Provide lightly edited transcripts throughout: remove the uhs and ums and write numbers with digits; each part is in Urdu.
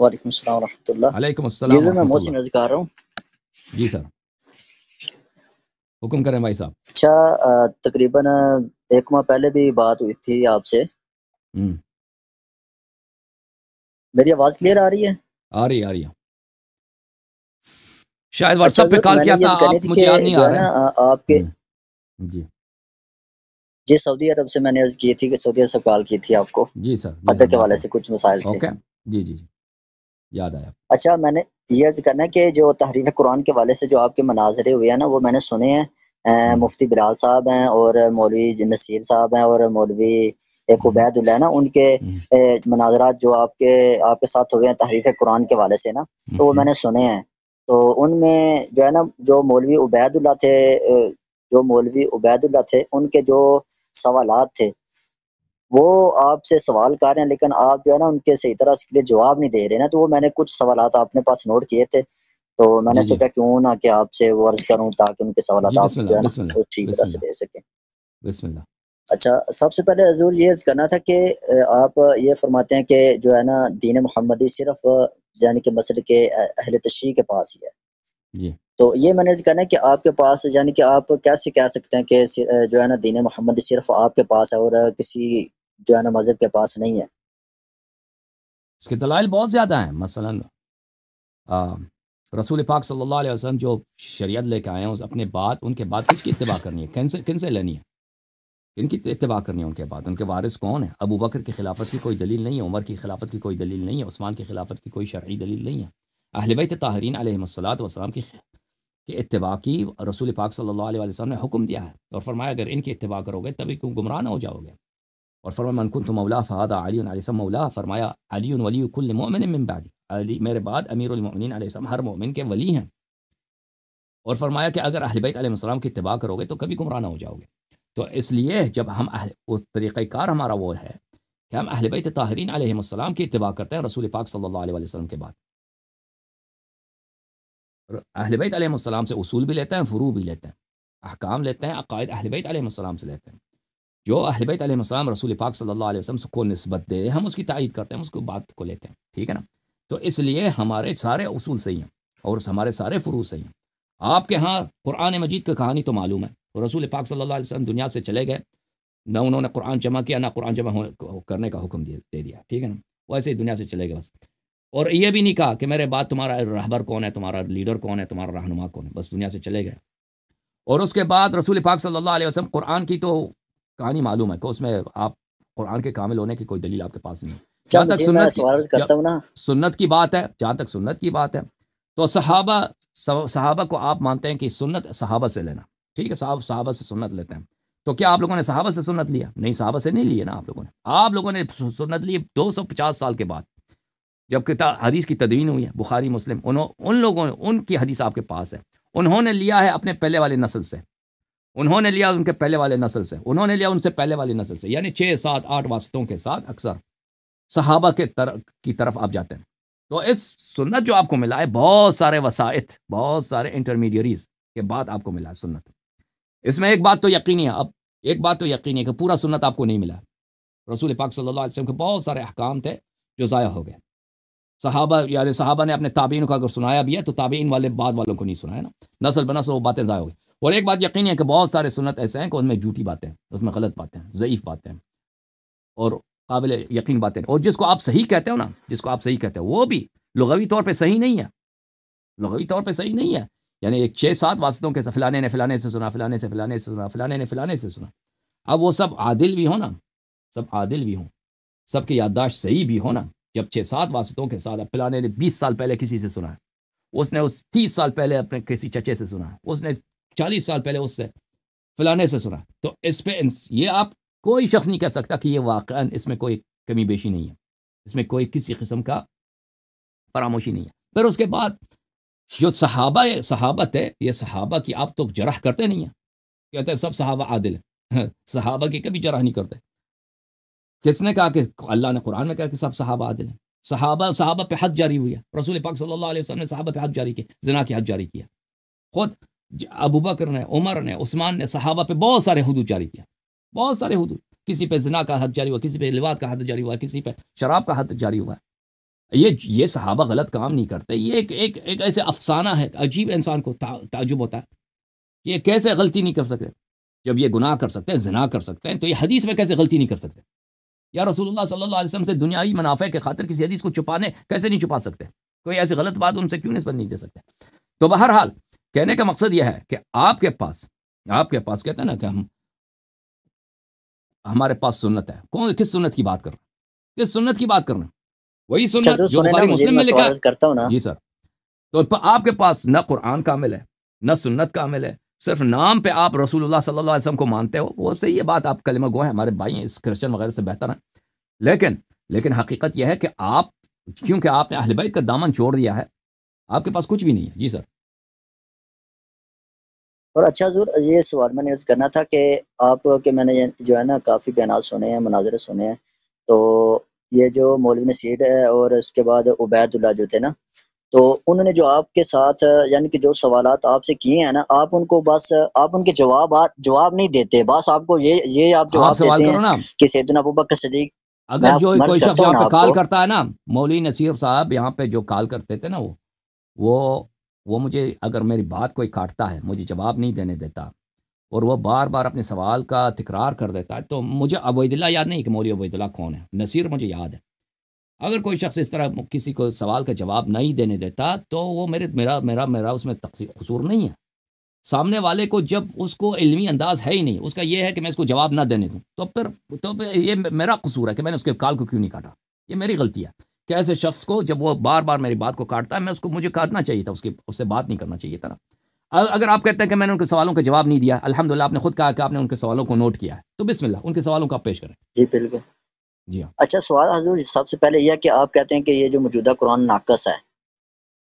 وعلیکم السلام ورحمۃ اللہ. علیکم جی السلام میں ورحمۃ محسن اللہ. رضی کر رہا ہوں. جی سر، حکم کریں بھائی صاحب. اچھا تقریباً 1 ماہ پہلے بھی بات ہوئی تھی آپ سے. ہم، میری آواز کلیئر آ رہی ہے؟ آ رہی ہے. شاید واٹس اچھا ایپ پہ حضرت کال میں نے کیا یہ تھا کرنی آپ، تھی مجھے کہ یاد نہیں جو آ ہے رہا نا ہے. آپ کے جی جی سعودی عرب سے میں نے عرض کی تھی کہ سعودی عرب سے کال کی تھی آپ کو جی سر، جی ادب سر کے حوالے بالکل. سے کچھ مسائل تھے. اوکے. جی جی جی، یاد آیا. اچھا میں نے یہ عرض کرنا ہے کہ جو تحریف قرآن کے حوالے سے جو آپ کے مناظرے ہوئے ہیں نا وہ میں نے سنے ہیں. مفتی بلال صاحب ہیں اور مولوی نصیر صاحب ہیں اور مولوی ایک عبید اللہ ہے نا، ان کے مناظرات جو آپ کے ساتھ ہوئے ہیں تحریف قرآن کے حوالے سے نا، تو وہ میں نے سنے ہیں. تو ان میں جو ہے نا جو مولوی عبید اللہ تھے ان کے جو سوالات تھے وہ آپ سے سوال کر رہے ہیں، لیکن آپ جو ہے نا ان کے صحیح طرح سے جواب نہیں دے رہے نا. تو وہ میں نے کچھ سوالات اپنے پاس نوٹ کیے تھے، تو میں نے جی جی سوچا کیوں نہ کہ آپ سے وہ عرض کروں تاکہ ان کے سوالات جی، آپ بسم جو اللہ ہے نا بسم اللہ وہ ٹھیک طرح بسم سے اللہ دے سکیں. بسم اللہ. اچھا سب سے پہلے حضور یہ عرض کرنا تھا کہ آپ یہ فرماتے ہیں کہ جو ہے نا دین محمدی صرف یعنی کہ مسئلے کے اہل تشریع کے پاس ہی ہے. جی تو یہ میں نے عرض کرنا ہے کہ آپ کے پاس یعنی کہ آپ کیسے کہہ سکتے ہیں کہ جو ہے نا دین محمدی صرف آپ کے پاس ہے اور کسی جو ہے نا مذہب کے پاس نہیں ہے. اس کے دلائل بہت زیادہ ہیں. مثلا رسول پاک صلی اللہ علیہ وسلم جو شریعت لے کے آئے ہیں، اپنے بعد ان کے بعد کس کی اتباع کرنی ہے؟ کن سے لینی ہے؟ کن کی اتباع کرنی ہے ان کے بعد؟ ان کے وارث کون ہے؟ ابو بکر کی خلافت کی کوئی دلیل نہیں ہے، عمر کی خلافت کی کوئی دلیل نہیں ہے، عثمان کی خلافت کی کوئی شرعی دلیل نہیں ہے. اہل بیت طاہرین علیہم الصلوۃ والسلام کی اتباع کی رسول پاک صلی اللہ علیہ وسلم نے حکم دیا ہے، اور فرمایا اگر ان کی اتباع کرو گے تبھی کیوں گمراہ نہ ہو جاؤ گے. اور فرمایا من کنت مولا فہذا علی علیہ السلام مولا، فرمایا علی ولی کل مؤمن من بعد، علی میرے بعد امیر المؤمنین علیہ السلام ہر مومن کے ولی ہیں. اور فرمایا کہ اگر اہل بیت علیہ السلام کی اتباع کرو گے تو کبھی گمراہ نہ ہو جاؤ گے. تو اس لیے جب ہم اس طریقہ کار ہمارا وہ ہے کہ ہم اہل بیت طاہرین علیہم السلام کی اتباع کرتے ہیں رسول پاک صلی اللہ علیہ وسلم کے بعد. اہل بیت علیہ السلام سے اصول بھی لیتے ہیں، فروع بھی لیتے ہیں، احکام لیتے ہیں، عقائد اہل بیت علیہ السلام سے لیتے ہیں. جو اہل بیت علیہ السلام رسول پاک صلی اللہ علیہ وسلم کو نسبت دے ہم اس کی تائید کرتے ہیں، اس کو بات کو لیتے ہیں. ٹھیک ہے نا؟ تو اس لیے ہمارے سارے اصول صحیح ہیں اور ہمارے سارے فروع صحیح ہیں. آپ کے ہاں قرآن مجید کی کہانی تو معلوم ہے، رسول پاک صلی اللہ علیہ وسلم دنیا سے چلے گئے، نہ انہوں نے قرآن جمع کیا نہ قرآن جمع کرنے کا حکم دے دیا. ٹھیک ہے نا؟ وہ ایسے ہی دنیا سے چلے گئے بس. اور یہ بھی نہیں کہا کہ میرے بعد تمہارا رہبر کون ہے، تمہارا لیڈر کون ہے، تمہارا رہنما کون ہے، بس دنیا سے چلے گئے. اور اس کے بعد رسول پاک صلی اللہ علیہ وسلم قرآن کی تو کہانی معلوم ہے کہ اس میں آپ قرآن کے کامل ہونے کی کوئی دلیل آپ کے پاس نہیں ہے. اچھا جہاں تک مزید میں سوال عرض کرتا ہوں نا. سنت کی بات ہے، جہاں تک سنت کی بات ہے تو صحابہ کو آپ مانتے ہیں کہ سنت صحابہ سے لینا. ٹھیک ہے، صحابہ سے سنت لیتے ہیں. تو کیا آپ لوگوں نے صحابہ سے سنت لیا؟ نہیں، صحابہ سے نہیں لیے نا. آپ لوگوں نے سنت لی 250 سال کے بعد، جب حدیث کی تدوین ہوئی ہے، بخاری مسلم، ان لوگوں نے ان کی حدیث آپ کے پاس ہے. انہوں نے لیا ہے اپنے پہلے والے نسل سے، انہوں نے لیا ان کے پہلے والے نسل سے، انہوں نے لیا ان سے پہلے والی نسل سے، یعنی 6 7 8 واسطوں کے ساتھ اکثر صحابہ کی طرف آپ جاتے ہیں. تو اس سنت جو آپ کو ملا ہے بہت سارے وسائط، بہت سارے انٹرمیڈیریز کے بعد آپ کو ملا ہے سنت. اس میں ایک بات تو یقینی ہے، اب ایک بات تو یقینی ہے کہ پورا سنت آپ کو نہیں ملا. رسول پاک صلی اللہ علیہ وسلم کے بہت سارے احکام تھے جو ضائع ہو گئے. صحابہ نے اپنے تابعین کو اگر سنایا بھی ہے تو تابعین والے بعد والوں کو نہیں سنایا نا، نسل بنسل وہ باتیں ضائع ہو گئی. اور ایک بات یقینی ہے کہ بہت سارے سنت ایسے ہیں کہ ان میں جھوٹی باتیں، اس میں غلط باتیں، ضعیف باتیں اور قابل یقین باتیں. اور جس کو آپ صحیح کہتے ہو نا، جس کو آپ صحیح کہتے ہو وہ بھی لغوی طور پہ صحیح نہیں ہے، لغوی طور پہ صحیح نہیں ہے. یعنی ایک 6 7 واسطوں کے فلانے نے فلانے سے سنا، فلانے سے فلانے سے سنا، فلانے نے فلانے سے سنا. اب وہ سب عادل بھی ہو نا، سب عادل بھی ہوں، سب کی یادداشت صحیح بھی ہو نا. جب 6 7 واسطوں کے ساتھ فلانے نے 20 سال پہلے کسی سے سنا ہے، اس نے 30 سال پہلے اپنے کسی چچے سے سنا ہے، اس نے 40 سال پہلے اس سے فلانے سے سنا، تو اس پہ یہ آپ کوئی شخص نہیں کہہ سکتا کہ یہ واقعاً اس میں کوئی کمی بیشی نہیں ہے، اس میں کوئی کسی قسم کا فراموشی نہیں ہے. پھر اس کے بعد جو صحابت ہے، یہ صحابہ کی آپ تو جرح کرتے نہیں ہیں، کہتے ہیں سب صحابہ عادل ہیں. صحابہ کی کبھی جرح نہیں کرتے. کس نے کہا کہ اللہ نے قرآن میں کہا کہ سب صحابہ عادل ہیں؟ صحابہ پہ حد جاری ہوئی ہے، رسول پاک صلی اللہ علیہ وسلم نے صحابہ پہ حد جاری کی، زنا کی حد جاری کیا. خود ابو بکر نے، عمر نے، عثمان نے صحابہ پہ بہت سارے حدود جاری کیا، بہت سارے حدود. کسی پہ زنا کا حد جاری ہوا، کسی پہ لواط کا حد جاری ہوا، کسی پہ شراب کا حد جاری ہوا. یہ صحابہ غلط کام نہیں کرتے، یہ ایک ایسے افسانہ ہے، عجیب انسان کو تعجب ہوتا ہے کہ یہ کیسے غلطی نہیں کر سکتے، جب یہ گناہ کر سکتے ہیں، زنا کر سکتے ہیں، تو یہ حدیث میں کیسے غلطی نہیں کر سکتے؟ یا رسول اللہ صلی اللہ علیہ وسلم سے دنیائی منافع کے خاطر کسی حدیث کو چھپانے کیسے نہیں چھپا سکتے؟ کوئی ایسی غلط بات ان سے کیوں نسبت نہیں دے سکتے؟ تو بہرحال کہنے کا مقصد یہ ہے کہ آپ کے پاس کہتے ہیں نا کہ ہمارے پاس سنت ہے، کس سنت کی بات کر رہے ہیں؟ کس سنت کی بات کر رہے ہیں؟ وہی سنت جو بخاری مسلم میں لکھا کرتا ہوں نا جی سر۔ تو آپ کے پاس نہ قرآن کامل ہے نہ سنت کامل ہے، صرف نام پہ آپ رسول اللہ صلی اللہ علیہ وسلم کو مانتے ہو، وہ صحیح ہے بات، آپ کلمہ گو ہیں، ہمارے بھائی ہیں، اس کرسچن وغیرہ سے بہتر ہیں، لیکن حقیقت یہ ہے کہ آپ کیونکہ آپ نے اہل بیت کا دامن چھوڑ دیا ہے، آپ کے پاس کچھ بھی نہیں ہے۔ جی سر۔ اور اچھا حضور، یہ سوال میں نے عرض کرنا تھا کہ آپ کے میں نے جو ہے نا کافی بیانات سنے ہیں، مناظرے سنے ہیں، تو یہ جو مولوی نصیر ہے اور اس کے بعد عبید اللہ جو تھے نا، تو انہوں نے جو آپ کے ساتھ یعنی کہ جو سوالات آپ سے کیے ہیں نا، آپ ان کو بس آپ ان کے جواب نہیں دیتے، بس آپ کو یہ آپ جواب دیتے ہیں کہ سیدنا ابوبکر صدیق۔ اگر جو کوئی شخص یہاں پہ کال کرتا ہے نا، مولوی نصیر صاحب یہاں پہ جو کال کرتے تھے نا، وہ مجھے اگر میری بات کوئی کاٹتا ہے، مجھے جواب نہیں دینے دیتا، اور وہ بار بار اپنے سوال کا تکرار کر دیتا ہے، تو مجھے عبید اللہ یاد نہیں کہ مولوی عبید اللہ کون ہے، نصیر مجھے یاد ہے۔ اگر کوئی شخص اس طرح کسی کو سوال کا جواب نہیں دینے دیتا تو وہ میرا اس میں قصور نہیں ہے۔ سامنے والے کو جب اس کو علمی انداز ہے ہی نہیں، اس کا یہ ہے کہ میں اس کو جواب نہ دینے دوں، تو پھر یہ میرا قصور ہے کہ میں نے اس کے کال کو کیوں نہیں کاٹا، یہ میری غلطی ہے کہ ایسے شخص کو جب وہ بار بار میری بات کو کاٹتا ہے، مجھے کاٹنا چاہیے تھا، اس سے بات نہیں کرنا چاہیے تھا نا۔ اگر آپ کہتے ہیں کہ میں نے ان کے سوالوں کا جواب نہیں دیا، الحمدللہ آپ نے خود کہا کہ آپ نے ان کے سوالوں کو نوٹ کیا ہے، تو بسم اللہ ان کے سوالوں کو آپ پیش کریں۔ جی بالکل۔ جی ہاں۔ اچھا سوال حضور، سب سے پہلے یہ کہ آپ کہتے ہیں کہ یہ جو موجودہ قرآن ناقص ہے،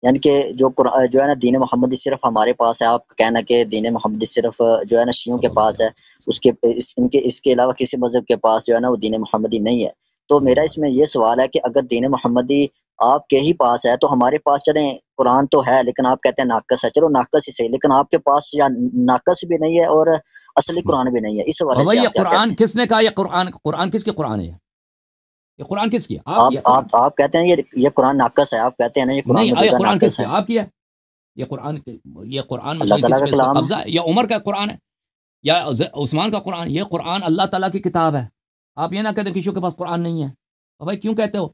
یعنی کہ جو ہے نا دین محمدی صرف ہمارے پاس ہے، آپ کا کہنا کہ دین محمدی صرف جو ہے نا شیعوں کے پاس ہے، اس کے علاوہ کسی مذہب کے پاس جو ہے نا وہ دین محمدی نہیں ہے۔ تو میرا اس میں یہ سوال ہے کہ اگر دین محمدی آپ کے ہی پاس ہے تو ہمارے پاس چلیں قرآن تو ہے، لیکن آپ کہتے ہیں ناقص ہے، چلو ناقص ہی صحیح، لیکن آپ کے پاس یا ناقص بھی نہیں ہے اور اصلی قرآن بھی نہیں ہے، اس حوالے سے یہ آپ کیا کہتے قرآن ہیں؟ کس نے کہا؟ یہ قرآن کس کی قرآن ہے؟ یہ قرآن کس کی؟ آپ کہتے ہیں یہ قرآن ناقص ہے، آپ کہتے ہیں نا یہ قرآن نہیں، قرآن کس ناقص کی؟ ہے۔ آپ کی ہے یہ قرآن اللہ مسیح تعالیٰ کا کس پہ کلام قبضہ ہے؟ یا عمر کا قرآن ہے یا عثمان کا قرآن؟ یہ قرآن اللہ تعالیٰ کی کتاب ہے، آپ یہ نہ کہتے کسی کے پاس قرآن نہیں ہے، بھائی کیوں کہتے ہو؟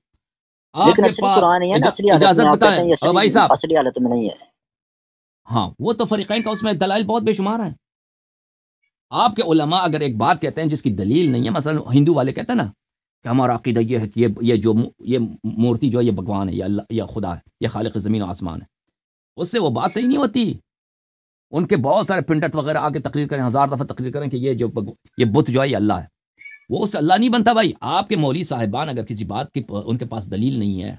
آپ لیکن کے اصلی پاس قرآن ہی ہے نا، اصلی حالت اجازت میں آپ بتائیں کہتے ہیں یہ بھائی صاحب، اصلی حالت میں نہیں ہے۔ ہاں وہ تو فریقین کا اس میں دلائل بہت بے شمار ہیں۔ آپ کے علماء اگر ایک بات کہتے ہیں جس کی دلیل نہیں ہے، مثلا ہندو والے کہتے ہیں نا کہ ہمارا عقیدہ یہ ہے کہ یہ مورتی جو ہے یہ بھگوان ہے، یہ اللہ، یہ خدا ہے، یہ خالق زمین و آسمان ہے، اس سے وہ بات صحیح نہیں ہوتی۔ ان کے بہت سارے پنڈت وغیرہ آ کے تقریر کریں، 1000 دفعہ تقریر کریں کہ یہ بت جو ہے یہ اللہ ہے، وہ اس سے اللہ نہیں بنتا۔ بھائی آپ کے مولوی صاحبان اگر کسی بات کی ان کے پاس دلیل نہیں ہے،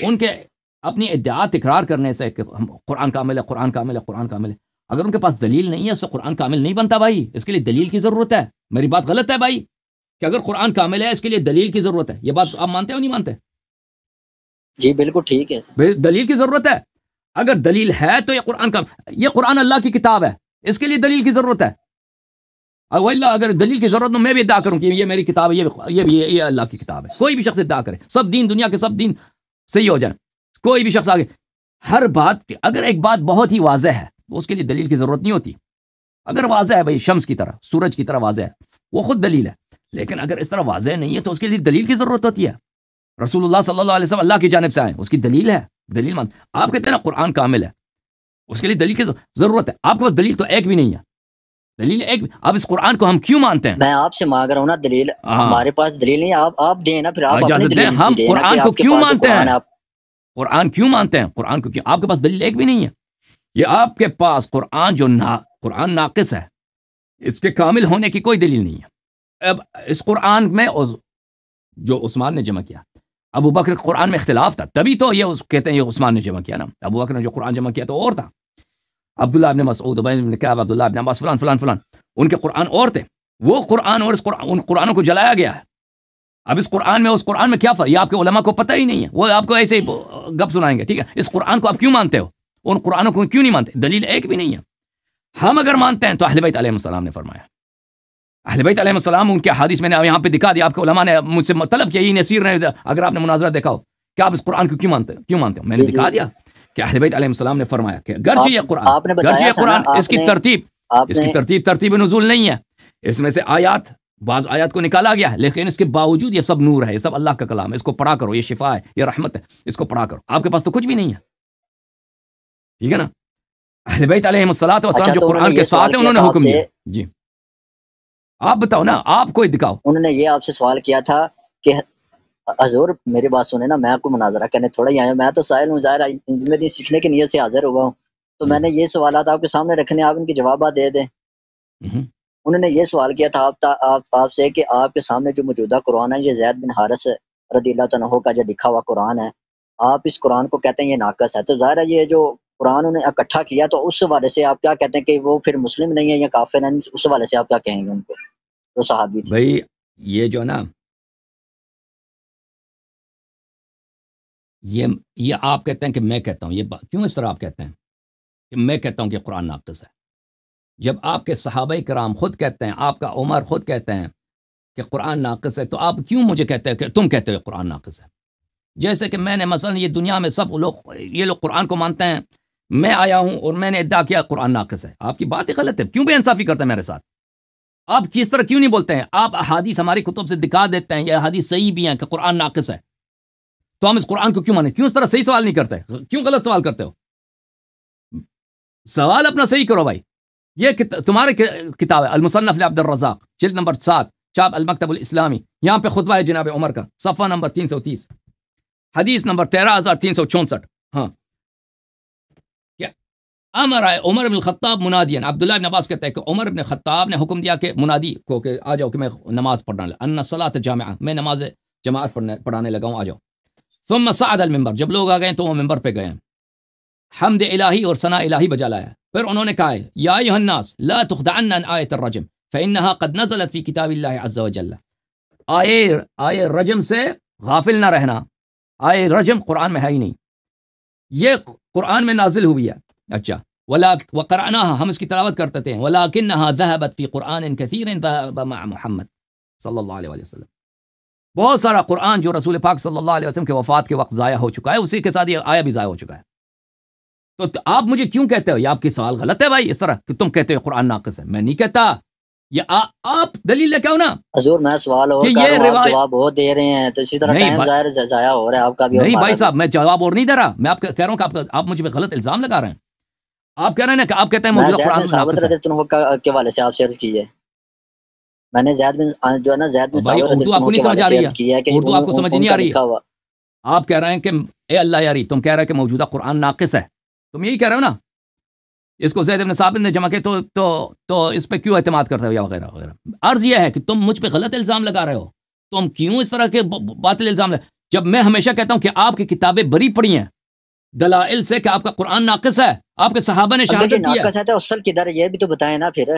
ان کے اپنی ادعا تکرار کرنے سے کہ قرآن کامل ہے، قرآن کامل ہے، قرآن کامل ہے، اگر ان کے پاس دلیل نہیں ہے اس سے قرآن کامل نہیں بنتا۔ بھائی اس کے لیے دلیل کی ضرورت ہے۔ میری بات غلط ہے بھائی کہ اگر قرآن کامل ہے اس کے لیے دلیل کی ضرورت ہے؟ یہ بات آپ مانتے ہو نہیں مانتے؟ جی بالکل ٹھیک ہے، دلیل کی ضرورت ہے۔ اگر دلیل ہے تو یہ قرآن اللہ کی کتاب ہے، اس کے لیے دلیل کی ضرورت ہے۔ اگر دلیل کی ضرورت میں بھی ادعا کروں کہ یہ میری کتاب ہے، یہ اللہ کی کتاب ہے، کوئی بھی شخص ادعا کرے، سب دین دنیا کے سب دین صحیح ہو جائیں، کوئی بھی شخص آگے ہر بات، اگر ایک بات بہت ہی واضح ہے تو اس کے لیے دلیل کی ضرورت نہیں ہوتی۔ اگر واضح ہے بھائی شمس کی طرح، سورج کی طرح واضح ہے، وہ خود دلیل ہے، لیکن اگر اس طرح واضح نہیں ہے تو اس کے لیے دلیل کی ضرورت ہوتی ہے۔ رسول اللہ صلی اللہ علیہ وسلم اللہ کی جانب سے آئے، اس کی دلیل ہے، دلیل مان۔ آپ کہتے ہیں نا قرآن کامل ہے، اس کے لیے دلیل کی ضرورت ہے، آپ کے پاس دلیل تو ایک بھی نہیں ہے، دلیل ایک بھی۔ اب اس قرآن کو ہم کیوں مانتے ہیں؟ میں آپ سے مانگ رہا ہوں نا دلیل، ہمارے پاس دلیل نہیں ہے، آپ دیں نا، پھر آپ اپنی دلیل ہم دیں نا قرآن کہ کو آپ کے کیوں پاس جو مانتے قرآن ہیں؟ ہے۔ قرآن کیوں مانتے ہیں؟ قرآن کو کیوں؟ آپ کے پاس دلیل ایک بھی نہیں ہے۔ یہ آپ کے پاس قرآن قرآن ناقص ہے، اس کے کامل ہونے کی کوئی دلیل نہیں ہے۔ اب اس قرآن میں جو عثمان نے جمع کیا، ابو بکر قرآن میں اختلاف تھا، تبھی تو یہ کہتے ہیں یہ عثمان نے جمع کیا نا، ابو بکر نے جو قرآن جمع کیا تو اور تھا، عبداللہ ابن مسعود، ابی بن کعب، عبداللہ ابن عباس، فلان فلان فلان، ان کے قرآن اور تھے، وہ قرآن اور ان قرآنوں کو جلایا گیا ہے۔ اب اس قرآن میں کیا فرق؟ یہ آپ کے علماء کو پتہ ہی نہیں ہے، وہ آپ کو ایسے ہی گپ سنائیں گے، ٹھیک ہے؟ اس قرآن کو آپ کیوں مانتے ہو؟ ان قرآنوں کو کیوں نہیں مانتے؟ دلیل ایک بھی نہیں ہے۔ ہم اگر مانتے ہیں تو اہل بیت علیہ السلام نے فرمایا، اہل بیت علیہ السلام ان کے حدیث میں نے یہاں پہ دکھا دیا، آپ کے علماء نے مجھ سے طلب کیا، یہ نصیر نے، اگر آپ نے مناظرہ دیکھا ہو، کہ آپ اس قرآن کو کیوں مانتے ہو؟ میں نے دکھا دیا کہ اہل بیت علیہ السلام نے فرمایا کہ گرچہ یہ قرآن اس کی ترتیب نزول نہیں ہے، اس میں سے بعض آیات کو نکالا گیا ہے، لیکن اس کے باوجود یہ سب نور ہے، یہ سب اللہ کا کلام ہے، اس کو پڑھا کرو، یہ شفا ہے، یہ رحمت ہے، اس کو پڑھا کرو۔ آپ کے پاس تو کچھ بھی نہیں ہے، ٹھیک ہے نا؟ اہل بیت علیہ السلام جو قرآن کے ساتھ ہیں انہوں نے حکم دیا۔ جی آپ بتاؤ نا، آپ کوئی دکھاؤ۔ انہوں نے یہ آپ سے سوال کیا تھا کہ حضور میری بات سنیں نا، میں آپ کو مناظرہ کرنے تھوڑا ہی آیا ہوں، میں تو سائل ہوں، ظاہر میں دین سیکھنے کی نیت سے حاضر ہوا ہوں، تو میں نے یہ سوالات آپ کے سامنے رکھنے، آپ ان کے جوابات دے دیں۔ انہوں نے یہ سوال کیا تھا آپ سے کہ آپ کے سامنے جو موجودہ قرآن ہے، یہ زید بن حارث رضی اللہ عنہ کا جو لکھا ہوا قرآن ہے، آپ اس قرآن کو کہتے ہیں یہ ناقص ہے، تو ظاہر ہے یہ جو قرآن انہیں اکٹھا کیا تو اس حوالے سے آپ کیا کہتے ہیں کہ وہ پھر مسلم نہیں ہے یا کافر ہیں؟ اس حوالے سے آپ کیا کہیں گے ان کو جو صحابی تھے؟ بھائی یہ جو نا یہ آپ کہتے ہیں کہ میں کہتا ہوں، یہ کیوں اس طرح آپ کہتے ہیں کہ میں کہتا ہوں کہ قرآن ناقص ہے، جب آپ کے صحابہ کرام خود کہتے ہیں، آپ کا عمر خود کہتے ہیں کہ قرآن ناقص ہے، تو آپ کیوں مجھے کہتے ہیں کہ تم کہتے ہو قرآن ناقص ہے؟ جیسے کہ میں نے مثلا یہ دنیا میں سب لوگ یہ لوگ قرآن کو مانتے ہیں، میں آیا ہوں اور میں نے ادعا کیا قرآن ناقص ہے، آپ کی بات ہی غلط ہے، کیوں بے انصافی کرتے ہیں میرے ساتھ؟ آپ کس طرح کیوں نہیں بولتے ہیں؟ آپ احادیث ہماری کتب سے دکھا دیتے ہیں، یہ احادیث صحیح بھی ہیں کہ قرآن ناقص ہے، تو ہم اس قرآن کو کیوں مانیں؟ کیوں اس طرح صحیح سوال نہیں کرتے؟ کیوں غلط سوال کرتے ہو؟ سوال اپنا صحیح کرو بھائی۔ یہ تمہارے کتاب ہے المصنف لعبد الرزاق، جلد نمبر 7، چاپ المکتب الاسلامی، یہاں پہ خطبہ ہے جناب عمر کا، صفحہ نمبر 330، حدیث نمبر 13364۔ ہاں، کیا امر عمر بن الخطاب منادین، عبداللہ بن عباس کہتے ہیں کہ عمر بن خطاب نے حکم دیا کہ منادی کو کہ آ جاؤ کہ میں نماز پڑھنا لگا، ان الصلاۃ جامعہ، میں نماز جماعت پڑھانے لگا ہوں، آ جاؤ۔ ثم صعد المنبر، جب لوگ آ گئے تو وہ ممبر پہ گئے، حمد الہی اور ثنا الہی بجا لایا، پھر انہوں نے کہا یا ایھا الناس لا تخدعن عن آیت الرجم فانها قد نزلت فی کتاب اللہ عز وجل، آیے رجم سے غافل نہ رہنا، آیے رجم قرآن میں ہے ہی نہیں، یہ قرآن میں نازل ہوئی ہے۔ اچھا، وقرأناها، ہم اس کی تلاوت کرتے تھے، ولکنها ذهبت فی قرآن کثیر ذهب مع محمد صلی اللہ علیہ وسلم، بہت سارا قرآن جو رسول پاک صلی اللہ علیہ وسلم کے وفات کے وقت ضائع ہو چکا ہے، اسی کے ساتھ یہ آیا بھی ضائع ہو چکا ہے۔ تو آپ مجھے کیوں کہتے ہو؟ یہ آپ کی سوال غلط ہے بھائی، اس طرح کہ تم کہتے ہو قرآن ناقص ہے، میں نہیں کہتا، یہ آپ دلیل لے کے آؤ نا۔ حضور میں سوال اور کر رہا ہوں، آپ جواب اور دے رہے ہیں، تو اسی طرح ٹائم ظاہر ضائع ہو رہا ہے آپ کا بھی۔ نہیں بھائی صاحب، میں جواب اور نہیں دے رہا، میں آپ کہہ رہا ہوں کہ آپ مجھے غلط الزام لگا رہے ہیں۔ آپ کہہ رہے ہیں نا کہ آپ کہتے ہیں موجودہ قرآن ثابت رضی اللہ عنہ کے حوالے سے آپ سے عرض کی ہے، میں نے زید بن جو ہے نا زید بن ثابت رضی اللہ عنہ کے حوالے سے عرض کی ہے کہ اردو آپ کو سمجھ نہیں آ رہی ہے۔ آپ کہہ رہے ہیں کہ اے اللہ یاری، تم کہہ رہے ہیں کہ موجودہ قرآن ناقص ہے، تم یہی کہہ رہے ہو نا؟ اس کو زید بن ثابت نے جمع کے تو اس پہ کیوں اعتماد کرتے ہو یا وغیرہ وغیرہ؟ عرض یہ ہے کہ تم مجھ پہ غلط الزام لگا رہے ہو، تم کیوں اس طرح کے باطل الزام جب میں ہمیشہ کہتا ہوں کہ آپ کی کتابیں بری پڑی ہیں دلائل سے کہ آپ کا قرآن ناقص ہے، آپ کے صحابہ نے شہادت دی ہے۔ ناقص ہے تو اصل کدھر ہے یہ بھی تو بتائیں نا پھر۔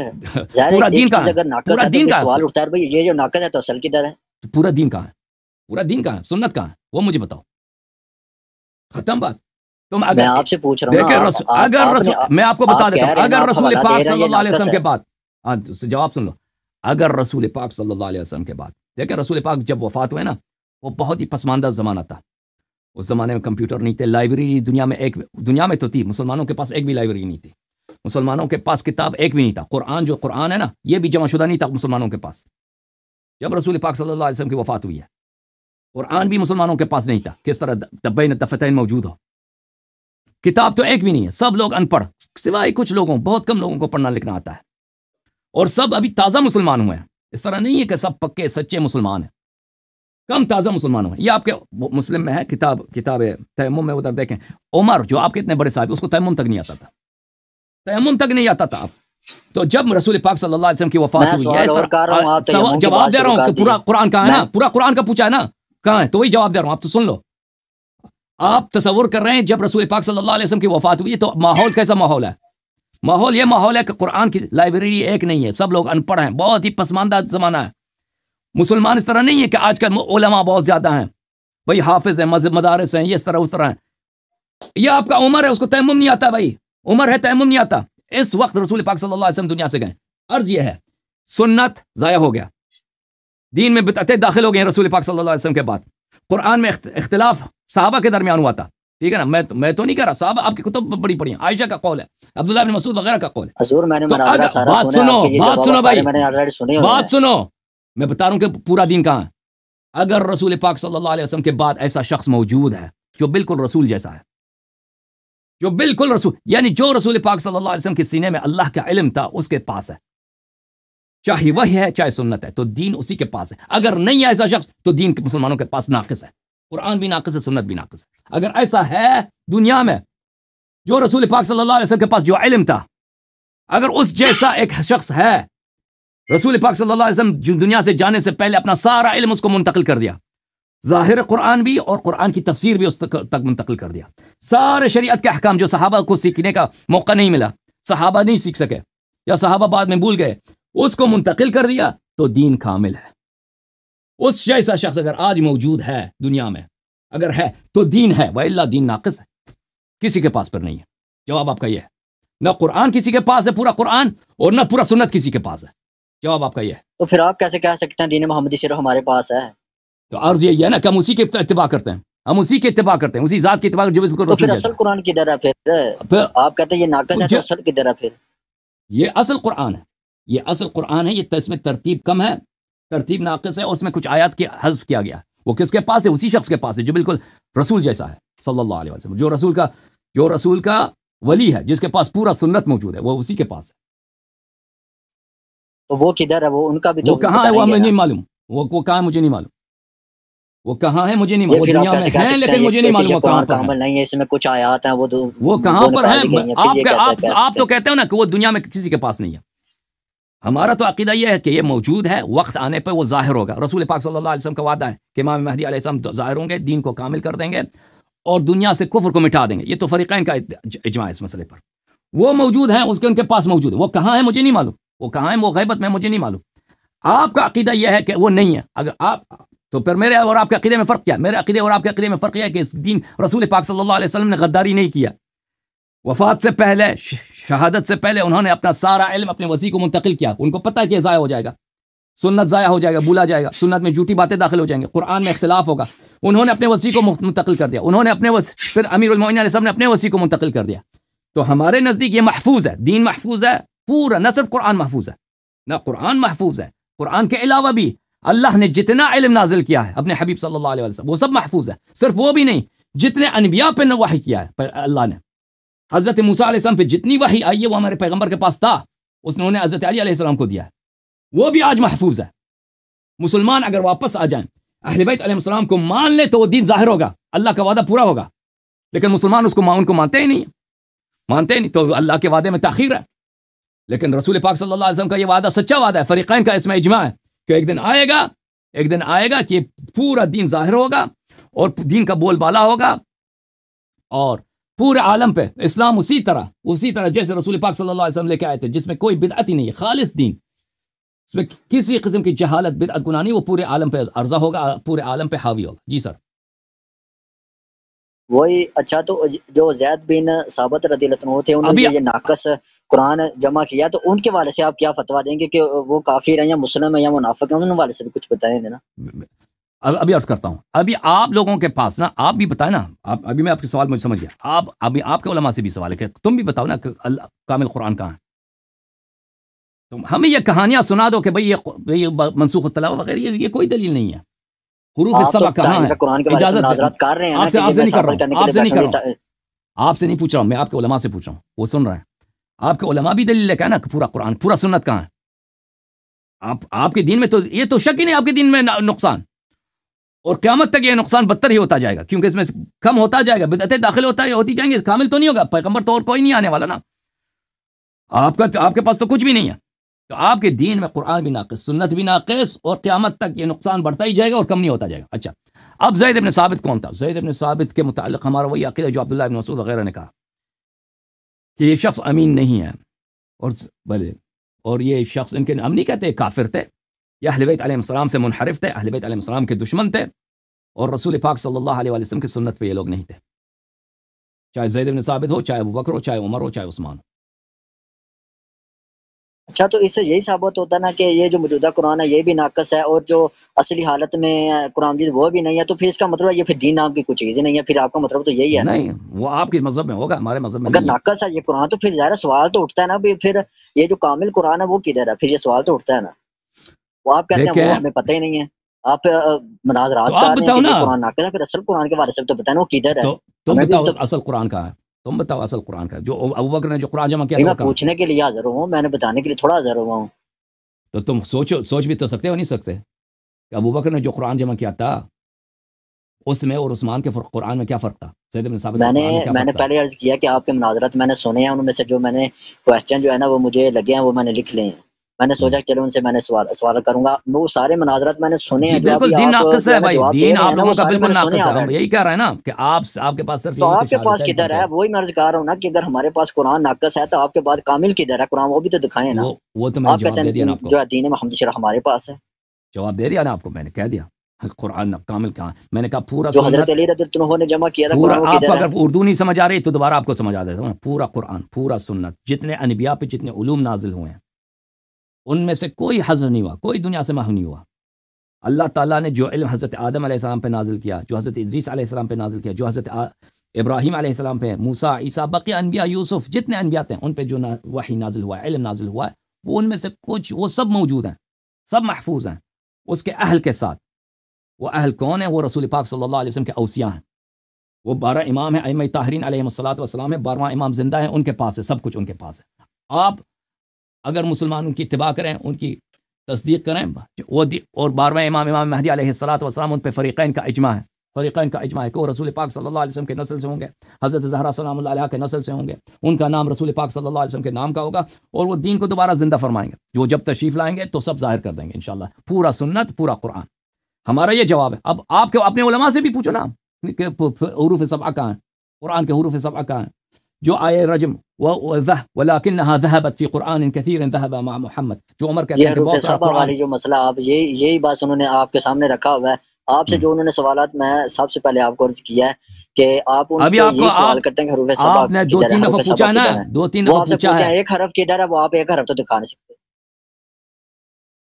پورا دین کا اگر ناقص ہے تو سوال اٹھتا ہے بھائی یہ جو ناقص ہے تو اصل کدھر ہے؟ پورا دین کہاں ہے؟ پورا دین کہاں ہے؟ سنت کہاں ہے؟ وہ مجھے بتاؤ، ختم بات۔ میں آپ سے پوچھ رہا ہوں اگر میں آپ کو بتا دیتا ہوں، اگر رسول پاک صلی اللہ علیہ وسلم کے بعد، جواب سن لو، اگر رسول پاک صلی اللہ علیہ وسلم کے بعد، دیکھیں رسول پاک جب وفات ہوئے نا، وہ بہت ہی پسماندہ زمانہ تھا، اس زمانے میں کمپیوٹر نہیں تھے، لائبریری دنیا میں تو تھی، مسلمانوں کے پاس ایک بھی لائبریری نہیں تھی، مسلمانوں کے پاس کتاب ایک بھی نہیں تھا، قرآن جو قرآن ہے نا یہ بھی جمع شدہ نہیں تھا مسلمانوں کے پاس، جب رسول پاک صلی اللہ علیہ وسلم کی وفات ہوئی ہے قرآن بھی مسلمانوں کے پاس نہیں تھا، کس طرح بین دفتین موجود ہو، کتاب تو ایک بھی نہیں ہے، سب لوگ ان پڑھ سوائے کچھ لوگوں، بہت کم لوگوں کو پڑھنا لکھنا آتا ہے، اور سب ابھی تازہ مسلمان ہوئے ہیں، اس طرح نہیں ہے کہ سب پکے سچے مسلمان ہیں، کم تازہ مسلمان ہوئے۔ یہ آپ کے مسلم میں ہے کتاب تیمم میں، ادھر دیکھیں، عمر جو آپ کے اتنے بڑے صاحب، اس کو تیمم تک نہیں آتا تھا، تیمم تک نہیں آتا تھا آپ، تو جب رسول پاک صلی اللہ علیہ وسلم کی وفات ہوئی ہے، جواب دے رہا ہوں کہ پورا قرآن کہاں ہے نا، پورا قرآن کا پوچھا ہے نا کہاں ہے، تو وہی جواب دے رہا ہوں، آپ تو سن لو۔ آپ تصور کر رہے ہیں جب رسول پاک صلی اللہ علیہ وسلم کی وفات ہوئی تو ماحول کیسا ماحول ہے؟ یہ ماحول ہے کہ قرآن کی لائبریری ایک نہیں ہے، سب لوگ ان پڑھ ہیں، بہت ہی پسماندہ زمانہ ہے، مسلمان اس طرح نہیں ہے کہ آج کل علماء بہت زیادہ ہیں، بھائی حافظ ہیں، مدارس ہیں، یہ اس طرح اس طرح ہیں۔ یہ آپ کا عمر ہے، اس کو تیمم نہیں آتا، بھائی عمر ہے تیمم نہیں آتا، اس وقت رسول پاک صلی اللہ علیہ وسلم دنیا سے گئے۔ عرض یہ ہے سنت ضائع ہو گیا، دین میں بدعتیں داخل ہو گئے رسول پاک صلی اللہ علیہ وسلم کے بعد، قرآن میں اختلاف صحابہ کے درمیان ہوا تھا، ٹھیک ہے نا، میں تو نہیں کہہ رہا، صحابہ آپ کی کتب بڑی پڑھی ہیں، عائشہ کا قول ہے، عبداللہ بن مسعود وغیرہ کا قول ہے. حضور میں نے تو مناظرہ سارا بات سنا ہے، سنو آپ کے یہ بات جوابات سنو سارے بھائی، میں نے آلریڈی سنے ہوئے ہیں. بات سنو، میں بتا رہا ہوں کہ پورا دین کہاں ہے. اگر رسول پاک صلی اللہ علیہ وسلم کے بعد ایسا شخص موجود ہے جو بالکل رسول جیسا ہے، جو بالکل رسول، یعنی جو رسول پاک صلی اللہ علیہ وسلم کے سینے میں اللہ کا علم تھا اس کے پاس ہے، چاہے وحی ہے چاہے سنت ہے، تو دین اسی کے پاس ہے. اگر نہیں ہے ایسا شخص تو دین مسلمانوں کے پاس ناقص ہے، قرآن بھی ناقص ہے، سنت بھی ناقص ہے. اگر ایسا ہے دنیا میں جو رسول پاک صلی اللہ علیہ وسلم کے پاس جو علم تھا، اگر اس جیسا ایک شخص ہے، رسول پاک صلی اللہ علیہ وسلم جو دنیا سے جانے سے پہلے اپنا سارا علم اس کو منتقل کر دیا، ظاہر قرآن بھی اور قرآن کی تفسیر بھی اس تک منتقل کر دیا، سارے شریعت کے احکام جو صحابہ کو سیکھنے کا موقع نہیں ملا، صحابہ نہیں سیکھ سکے یا صحابہ بعد میں بھول گئے، اس کو منتقل کر دیا، تو دین کامل ہے. اس جیسا شخص اگر آج موجود ہے دنیا میں، اگر ہے تو دین ہے، وَإِلَّا دین ناقص ہے، کسی کے پاس پر نہیں ہے. جواب آپ کا یہ ہے، نہ قرآن کسی کے پاس ہے پورا قرآن، اور نہ پورا سنت کسی کے پاس ہے. جواب آپ کا یہ ہے. تو پھر آپ کیسے کہہ سکتے ہیں دین محمدی صرف ہمارے پاس ہے؟ تو عرض یہ ہے نا کہ ہم اسی کے اتباع کرتے ہیں، ہم اسی کے اتباع کرتے ہیں، اسی ذات کے اتباع جو بالکل تو پھر رسول اصل جیسا قرآن کدھر ہے؟ پھر ہے. آپ کہتے ہیں یہ ناقص ہے، تو اصل کدھر ہے پھر؟ یہ اصل قرآن ہے، یہ اصل قرآن ہے. یہ اس میں ترتیب کم ہے، ترتیب ناقص ہے، اس میں کچھ آیات کی حذف کیا گیا. وہ کس کے پاس ہے؟ اسی شخص کے پاس ہے جو بالکل رسول جیسا ہے صلی اللہ علیہ وسلم، جو رسول کا ولی ہے، جس کے پاس پورا سنت موجود ہے، وہ اسی کے پاس ہے. تو وہ کدھر ہے؟ وہ ان کا بھی تو وہ کہاں ہے؟ وہ بتائیں گے ہمیں نا. نہیں معلوم، وہ کہاں ہے مجھے نہیں معلوم، وہ کہاں ہے مجھے نہیں یہ معلوم. وہ پھر آپ دنیا میں کیسے کہہ ہیں سکتے لیکن ہیں مجھے نہیں کہ معلوم یہ وہ کہاں قرآن پر ہے. کامل نہیں ہے، اس میں کچھ آیات ہیں وہ کہاں پر نکال ہے؟ دی گئی ہیں، پھر یہ کیسے کہہ آپ سکتے تو ہیں؟ کہتے ہو نا کہ وہ دنیا میں کسی کے پاس نہیں ہے. ہمارا تو عقیدہ یہ ہے کہ یہ موجود ہے، وقت آنے پہ وہ ظاہر ہوگا. رسول پاک صلی اللہ علیہ وسلم کا وعدہ ہے کہ امام مہدی علیہ السلام ظاہر ہوں گے، دین کو کامل کر دیں گے اور دنیا سے کفر کو مٹا دیں گے. یہ تو فریقین کا اجماع ہے اس مسئلے پر. وہ موجود ہیں، ان کے پاس موجود ہے. وہ کہاں ہے مجھے نہیں معلوم، وہ کہاں ہے، وہ غیبت میں مجھے نہیں معلوم. آپ کا عقیدہ یہ ہے کہ وہ نہیں ہے. اگر آپ تو پھر میرے اور آپ کے عقیدے میں فرق کیا؟ میرے عقیدے اور آپ کے عقیدے میں فرق یہ ہے کہ اس دین رسول پاک صلی اللہ علیہ وسلم نے غداری نہیں کیا. وفات سے پہلے، شہادت سے پہلے انہوں نے اپنا سارا علم اپنے وصی کو منتقل کیا. ان کو پتہ ہے کہ ضائع ہو جائے گا، سنت ضائع ہو جائے گا، بھولا جائے گا، سنت میں جھوٹی باتیں داخل ہو جائیں گے، قرآن میں اختلاف ہوگا. انہوں نے اپنے وصی کو منتقل کر دیا. انہوں نے اپنے پھر امیر المومنین علیہ السلام نے اپنے وصی کو منتقل کر دیا. تو ہمارے نزدیک یہ محفوظ ہے، دین محفوظ ہے پورا. نہ صرف قرآن محفوظ ہے، نہ قرآن محفوظ ہے، قرآن کے علاوہ بھی اللہ نے جتنا علم نازل کیا ہے اپنے حبیب صلی اللہ علیہ وسلم، وہ سب محفوظ ہے. صرف وہ بھی نہیں، جتنے انبیاء پہ وحی کیا ہے اللہ نے، حضرت موسیٰ علیہ السلام پہ جتنی وحی آئی ہے وہ ہمارے پیغمبر کے پاس تھا، اس نے انہیں حضرت علی علیہ السلام کو دیا ہے، وہ بھی آج محفوظ ہے. مسلمان اگر واپس آ جائیں، اہل بیت علیہ السلام کو مان لے تو وہ دین ظاہر ہوگا، اللہ کا وعدہ پورا ہوگا. لیکن مسلمان ان کو مانتے ہی نہیں، مانتے ہی نہیں، تو اللہ کے وعدے میں تاخیر ہے. لیکن رسول پاک صلی اللہ علیہ وسلم کا یہ وعدہ سچا وعدہ ہے، فریقین کا اس میں اجماع ہے کہ ایک دن آئے گا کہ پورا دین ظاہر ہوگا اور دین کا بول بالا ہوگا، اور پورے عالم پہ اسلام اسی طرح جیسے رسول پاک صلی اللہ علیہ وسلم لے کے آئے تھے، جس میں کوئی بدعت ہی نہیں ہے، خالص دین، اس میں کسی قسم کی جہالت بدعت گناہ نہیں، وہ پورے عالم پہ عرضہ ہوگا، پورے عالم پہ حاوی ہوگا. جی سر. وہی. اچھا، تو جو زید بن ثابت رضی اللہ عنہ تھے، انہوں نے یہ ناقص قرآن جمع کیا، تو ان کے والے سے آپ کیا فتویٰ دیں گے کہ وہ کافر ہیں یا مسلم ہیں یا منافق ہیں؟ ان والے سے بھی کچھ بتائیں گے نا. ابھی عرض کرتا ہوں. ابھی آپ لوگوں کے پاس نا، آپ بھی بتائیں نا، ابھی میں آپ کے سوال مجھے سمجھ گیا. آپ کے علماء سے بھی سوال ہے کہ تم بھی بتاؤ نا کہ کامل قرآن کہاں ہے. تم ہمیں یہ کہانیاں سنا دو کہ بھئی یہ منسوخ التلاوہ وغیرہ، یہ کوئی دلیل نہیں ہے. حروف السبع کہاں ہے؟ قرآن کے بارے میں مناظرات کر رہے ہیں نا، آپ سے نہیں پوچھ رہا ہوں، میں آپ کے علماء سے پوچھ رہا ہوں، وہ سن رہے ہیں. آپ کے علماء بھی دلیل لے کے نا کہ پورا قرآن، پورا سنت کہاں ہے؟ آپ کے دین میں تو یہ تو شک ہی نہیں، آپ کے دین میں نقصان، اور قیامت تک یہ نقصان بدتر ہی ہوتا جائے گا، کیونکہ اس میں کم ہوتا جائے گا، بدعتیں داخل ہوتی جائیں گے، کامل تو نہیں ہوگا. پیغمبر تو اور کوئی نہیں آنے والا نا. آپ کے پاس تو کچھ بھی نہیں ہے. تو آپ کے دین میں قرآن بھی ناقص، سنت بھی ناقص، اور قیامت تک یہ نقصان بڑھتا ہی جائے گا اور کم نہیں ہوتا جائے گا. اچھا، اب زید بن ثابت کون تھا؟ زید بن ثابت کے متعلق ہمارا وہی عقیدہ جو عبداللہ بن مسعود وغیرہ نے کہا کہ یہ شخص امین نہیں ہے، اور یہ شخص، ان کے ہم نہیں کہتے کافر تھے، یہ اہل بیت علیہ السلام سے منحرف تھے، اہل بیت علیہ السلام کے دشمن تھے، اور رسول پاک صلی اللہ علیہ وسلم کی سنت پہ یہ لوگ نہیں تھے، چاہے زید بن ثابت ہو، چاہے ابو بکر ہو، چاہے عمر ہو، چاہے عثمان ہو. اچھا تو اس سے یہی ثابت ہوتا ہے نا کہ یہ جو موجودہ قرآن ہے یہ بھی ناقص ہے، اور جو اصلی حالت میں قرآن مجید وہ بھی نہیں ہے، تو پھر اس کا مطلب ہے یہ پھر دین نام کی کوئی چیز ہی نہیں ہے، پھر آپ کا مطلب تو یہی ہے نا؟ نہیں، وہ آپ کے مذہب میں ہوگا، ہمارے مذہب میں اگر نہیں ہے۔ ناقص ہے یہ قرآن تو پھر ظاہر سوال تو اٹھتا ہے نا بھی، پھر یہ جو کامل قرآن ہے وہ کدھر ہے؟ پھر یہ سوال تو اٹھتا ہے نا۔ وہ آپ کہتے ہیں وہ دیکھیں ہمیں پتہ ہی نہیں ہے، آپ مناظرات تو آپ کر رہے ہیں بتاؤ کہ یہ نا، قرآن ناقص ہے، پھر اصل قرآن کے بارے سے تو بتائیں وہ کدھر ہے؟ تو تم ہمیں بھی بتاؤ تو اصل قرآن کہاں ہے، تم بتاؤ اصل قرآن کا جو ابوبکر نے جو قرآن جمع کیا نہیں، تھا میں وہ کہاں؟ پوچھنے کے لیے حاضر ہوں، میں نے بتانے کے لیے تھوڑا حاضر ہوا ہوں۔ تو تم سوچ بھی تو سکتے ہو نہیں سکتے کہ ابوبکر نے جو قرآن جمع کیا تھا اس میں اور عثمان کے قرآن میں کیا فرق تھا، زید بن ثابت کے قرآن میں کیا میں نے فرق تھا؟ پہلے عرض کیا کہ آپ کے مناظرات میں نے سنے ہیں، ان میں سے جو میں نے کویسچن جو ہے نا وہ مجھے لگے ہیں وہ میں نے لکھ لے ہیں، میں نے سوچا چلو ان سے میں نے سوال کروں گا، وہ سارے مناظرات میں نے سنے ہیں جی جو ابھی بالکل، دین آپ ناقص جو ہے ہے نا بھائی، جواب دے دین رہے آپ ہیں نا لوگوں وہ کا سارے میں بالکل نے سنے ناقص ہے، ہم آلریڈی۔ یہی کہہ رہے ہیں نا کہ آپ کے پاس صرف تو یہی آپ کچھ کے پاس حالت ہے کدھر ہے؟ وہی میں عرض کر رہا ہوں نا کہ اگر ہمارے پاس قرآن ناقص ہے تو آپ کے بعد کامل کدھر ہے قرآن؟ وہ بھی تو دکھائیں نا۔ وہ تو میں نے آپ کہتے جواب دے دیا نا ہیں آپ کو، جو ہے دین محمد شرح ہمارے پاس ہے، جواب دے دیا نا آپ کو، میں نے کہہ دیا قرآن قامل کہاں، میں نے کہا پورا جو حضرت سنت، علی رضی اللہ عنہ نے جمع کیا تھا پورا قرآن وہ آپ کو کدھر ہے؟ اگر اردو نہیں سمجھ آ رہی تو دوبارہ آپ کو سمجھا دیتا ہوں نا، پورا قرآن، پورا سنت، جتنے انبیاء پہ جتنے علوم نازل ہوئے ہیں ان میں سے کوئی حذف نہیں ہوا، کوئی دنیا سے محو نہیں ہوا۔ اللہ تعالیٰ نے جو علم حضرت آدم علیہ السلام پہ نازل کیا، جو حضرت ادریس علیہ السلام پہ نازل کیا، جو حضرت ابراہیم علیہ السلام پہ، موسیٰ، عیسیٰ، بقیہ انبیاء، یوسف، جتنے انبیاء تھے ان پہ جو وحی نازل ہوا ہے، علم نازل ہوا ہے، وہ ان میں سے کچھ وہ سب موجود ہیں، سب محفوظ ہیں اس کے اہل کے ساتھ۔ وہ اہل کون ہیں؟ وہ رسول پاک صلی اللہ علیہ وسلم کے اوصیاء ہیں، وہ 12 امام ہیں، ائمہ طاہرین علیہم الصلوۃ والسلام ہیں، 12واں امام زندہ ہیں، ان کے پاس ہے سب کچھ، ان کے پاس ہے۔ آپ اگر مسلمان ان کی اتباع کریں، ان کی تصدیق کریں، وہ اور 12واں امام مہدی علیہ الصلوۃ والسلام، ان پہ فریقین کا اجماع ہے، فریقین کا اجماع ہے کہ وہ رسول پاک صلی اللہ علیہ وسلم کے نسل سے ہوں گے، حضرت زہرا سلام اللہ علیہا کے نسل سے ہوں گے، ان کا نام رسول پاک صلی اللہ علیہ وسلم کے نام کا ہوگا، اور وہ دین کو دوبارہ زندہ فرمائیں گے، جو جب تشریف لائیں گے تو سب ظاہر کر دیں گے انشاءاللہ، پورا سنت، پورا قرآن۔ ہمارا یہ جواب ہے۔ اب آپ کے اپنے علماء سے بھی پوچھو نا کہ حروف سبعہ کہاں ہیں، قرآن کے حروف سبعہ کہاں ہیں؟ جو آئے رجم وَلَكِنَّهَا ذَهَبَتْ فِي قُرْآنٍ كَثِيرٍ ذَهَبَ مع محمد، جو عمر کہتے یہ ہیں کہ حروف بہت سارا سبا قرآن، والی جو مسئلہ آپ یہی بات انہوں نے آپ کے سامنے رکھا ہوا ہے، آپ سے جو انہوں نے سوالات میں سب سے پہلے آپ کو عرض کیا ہے کہ آپ ان ابھی سے آپ کو یہی سوال کرتے ہیں کہ حروف سبا آپ نے کدھر ہے، 2-3 دفعہ حروف پوچھا سبا ہے نا، کدھر ہے؟ 2-3 وہ دفعہ آپ سے پوچھا پوچھتے ہے، ہیں ایک حرف کدھر ہے، وہ آپ ایک حرف تو دکھا نہیں سکتے۔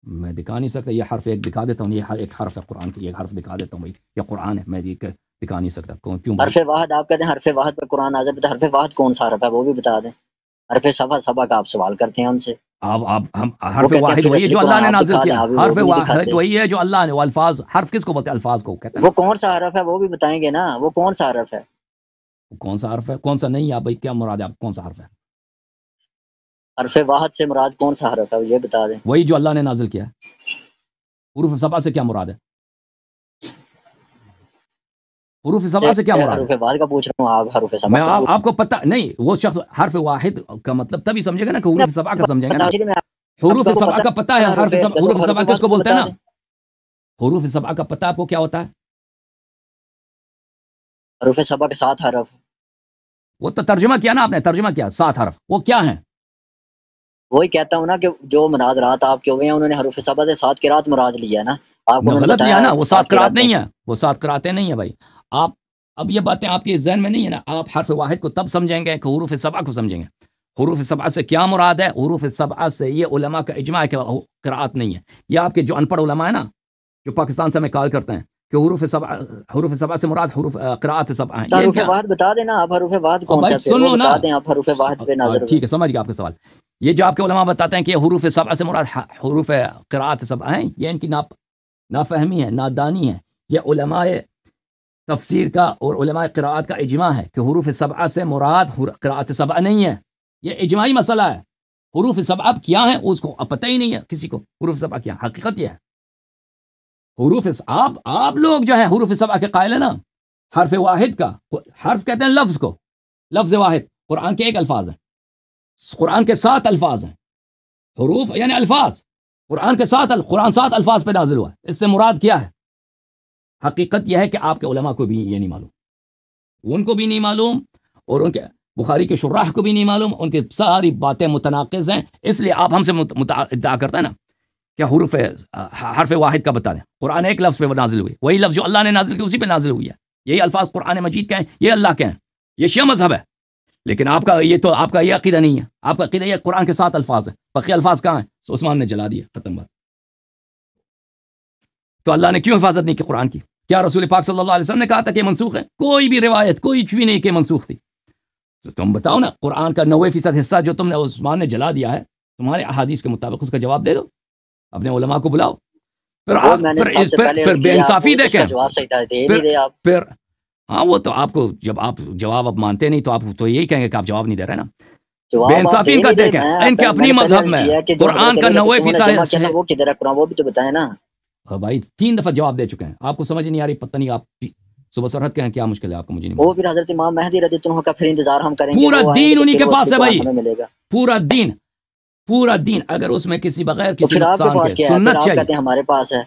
میں دکھا نہیں سکتا، یہ حرف ایک دکھا دیتا ہوں، یہ ایک حرف ہے قرآن کی، ایک حرف دکھا دیتا ہوں بھائی، یہ قرآن ہے، میں یہ دکھا نہیں سکتا، کیوں بھائی؟ حرف واحد آپ کہتے ہیں حرف واحد پہ قرآن نازل ہوتا ہے، حرف واحد کون سا حرف ہے وہ بھی بتا دیں۔ حرف سبا کا آپ سوال کرتے ہیں ان سے، ہم وہ حرف کہتے ہیں واحد پھر وہی ہے اصلی جو اللہ قرآن نے آپ نازل دکھا دیں، کیا، ابھی وہ حرف بھی نہیں واحد دکھاتے۔ وہی ہے جو اللہ نے، وہ الفاظ، حرف کس کو بولتے ہیں؟ الفاظ کو کہتے ہیں وہ نا۔ کون سا حرف ہے وہ بھی بتائیں گے نا، وہ کون سا حرف ہے؟ کون سا حرف ہے، کون سا نہیں ہے بھائی، کیا مراد ہے آپ، کون سا حرف ہے؟ حرف واحد سے مراد کون سا حرف ہے یہ بتا دیں۔ وہی جو اللہ نے نازل کیا ہے۔ حروف سبعہ سے کیا مراد ہے؟ حروف سبعہ سے کیا مراد ہے؟ حروف واحد کا پوچھ رہا ہوں، آپ حروف سبا میں کا پوچھ آپ کو پتہ نہیں، وہ شخص حرف واحد کا مطلب تبھی سمجھے گا نا کہ حروف سبعہ کا سمجھیں گے نا۔ حروف سبعہ کا پتہ ہے، حروف سبعہ کس کو بولتے ہیں نا؟ حروف سبعہ کا پتہ آپ کو کیا ہوتا ہے؟ حروف سبا کے 7 حرف، وہ تو ترجمہ کیا نا آپ نے، ترجمہ کیا 7 حرف، وہ کیا ہیں؟ وہی کہتا ہوں نا کہ جو مناظرات آپ کے ہوئے ہیں انہوں نے حروف سبا سے 7 قرات مراد لیا ہے نا، آپ کو غلط لیا نا، وہ 7 قرات قراتیں نہیں ہے، وہ 7 قراتیں نہیں ہے بھائی۔ آپ اب یہ باتیں آپ کے ذہن میں نہیں ہے نا، آپ حرف واحد کو تب سمجھیں گے کہ حروف سبعہ کو سمجھیں گے۔ حروف سبعہ سے کیا مراد ہے؟ حروف سبعہ سے یہ علماء کا اجماع ہے کہ قرات نہیں ہے۔ یہ آپ کے جو ان پڑھ علماء ہیں نا، جو پاکستان سے ہمیں کال کرتے ہیں کہ حروف سبعہ سے مراد حروف قرات سبعہ ہیں، حروف واحد بتا دینا آپ، حروف واحد کون سا ہے پھر سن وہ لو بتا نا، دیں آپ، حروف واحد پہ نظر ٹھیک ہے، سمجھ گیا آپ کا سوال۔ یہ جو آپ کے علماء بتاتے ہیں کہ حروف سبعہ سے مراد حروف قرات سبعہ ہیں، یہ ان کی نافہمی ہے، نادانی ہے۔ یہ علماء تفسیر کا اور علماء قراءت کا اجماع ہے کہ حروف سبعہ سے مراد قراءت سبعہ نہیں ہے، یہ اجماعی مسئلہ ہے۔ حروف سبعہ کیا ہیں اس کو اب پتہ ہی نہیں ہے کسی کو، حروف سبعہ کیا، حقیقت یہ ہے۔ حروف آپ لوگ جو ہے حروف سبعہ کے قائل ہیں نا، حرف واحد کا، حرف کہتے ہیں لفظ کو، لفظ واحد، قرآن کے ایک الفاظ ہیں، قرآن کے 7 الفاظ ہیں، حروف یعنی الفاظ، قرآن کے 7 الفاظ پہ نازل ہوا ہے، اس سے مراد کیا ہے؟ حقیقت یہ ہے کہ آپ کے علماء کو بھی یہ نہیں معلوم، ان کو بھی نہیں معلوم، اور ان کے بخاری کے شراح کو بھی نہیں معلوم، ان کی ساری باتیں متناقض ہیں۔ اس لیے آپ ہم سے ادعا کرتے ہیں نا کہ حرف واحد کا بتا دیں، قرآن ایک لفظ پہ نازل ہوئی، وہی لفظ جو اللہ نے نازل کی اسی پہ نازل ہوئی ہے، یہی الفاظ قرآن مجید کے ہیں، یہ اللہ کے ہیں، یہ شیعہ مذہب ہے۔ لیکن آپ کا یہ عقیدہ نہیں ہے. آپ کا عقیدہ یہ قرآن کے 7 الفاظ ہیں, باقی الفاظ کہاں ہیں؟ عثمان نے جلا دیا, ختم بات. تو اللہ نے کیوں حفاظت نہیں کی قرآن کی؟ کیا رسول پاک صلی اللہ علیہ وسلم نے کہا تھا کہ منسوخ ہے؟ کوئی بھی روایت کوئی بھی نہیں کہ منسوخ تھی. تو تم بتاؤ نا, قرآن کا 90% حصہ جو تم نے عثمان نے جلا دیا ہے, تمہارے احادیث کے مطابق اس کا جواب دے دو, اپنے علماء کو بلاؤ. پھر بے انصافی دیکھیں. پھر ہاں وہ تو آپ کو جب آپ جواب اب مانتے نہیں تو آپ تو یہی کہیں گے کہ آپ جواب نہیں دے رہے نا. بے انصافی ان کا دیکھیں, ان کے اپنی مذہب میں قرآن کا 90% وہ کدھر ہے قرآن, وہ بھی تو بتائیں نا. بھائی 3 دفعہ جواب دے چکے ہیں, آپ کو سمجھ نہیں آ رہی, پتہ نہیں آپ صبح سرحد کہیں کیا مشکل ہے آپ کو, مجھے نہیں. وہ پھر حضرت امام مہدی رضی اللہ عنہ کا پھر انتظار ہم کریں گے. پورا دین انہی کے پاس ہے بھائی, پورا دین. اگر اس میں کسی بغیر کسی نقصان کے سنت چاہیے, ہمارے پاس ہے.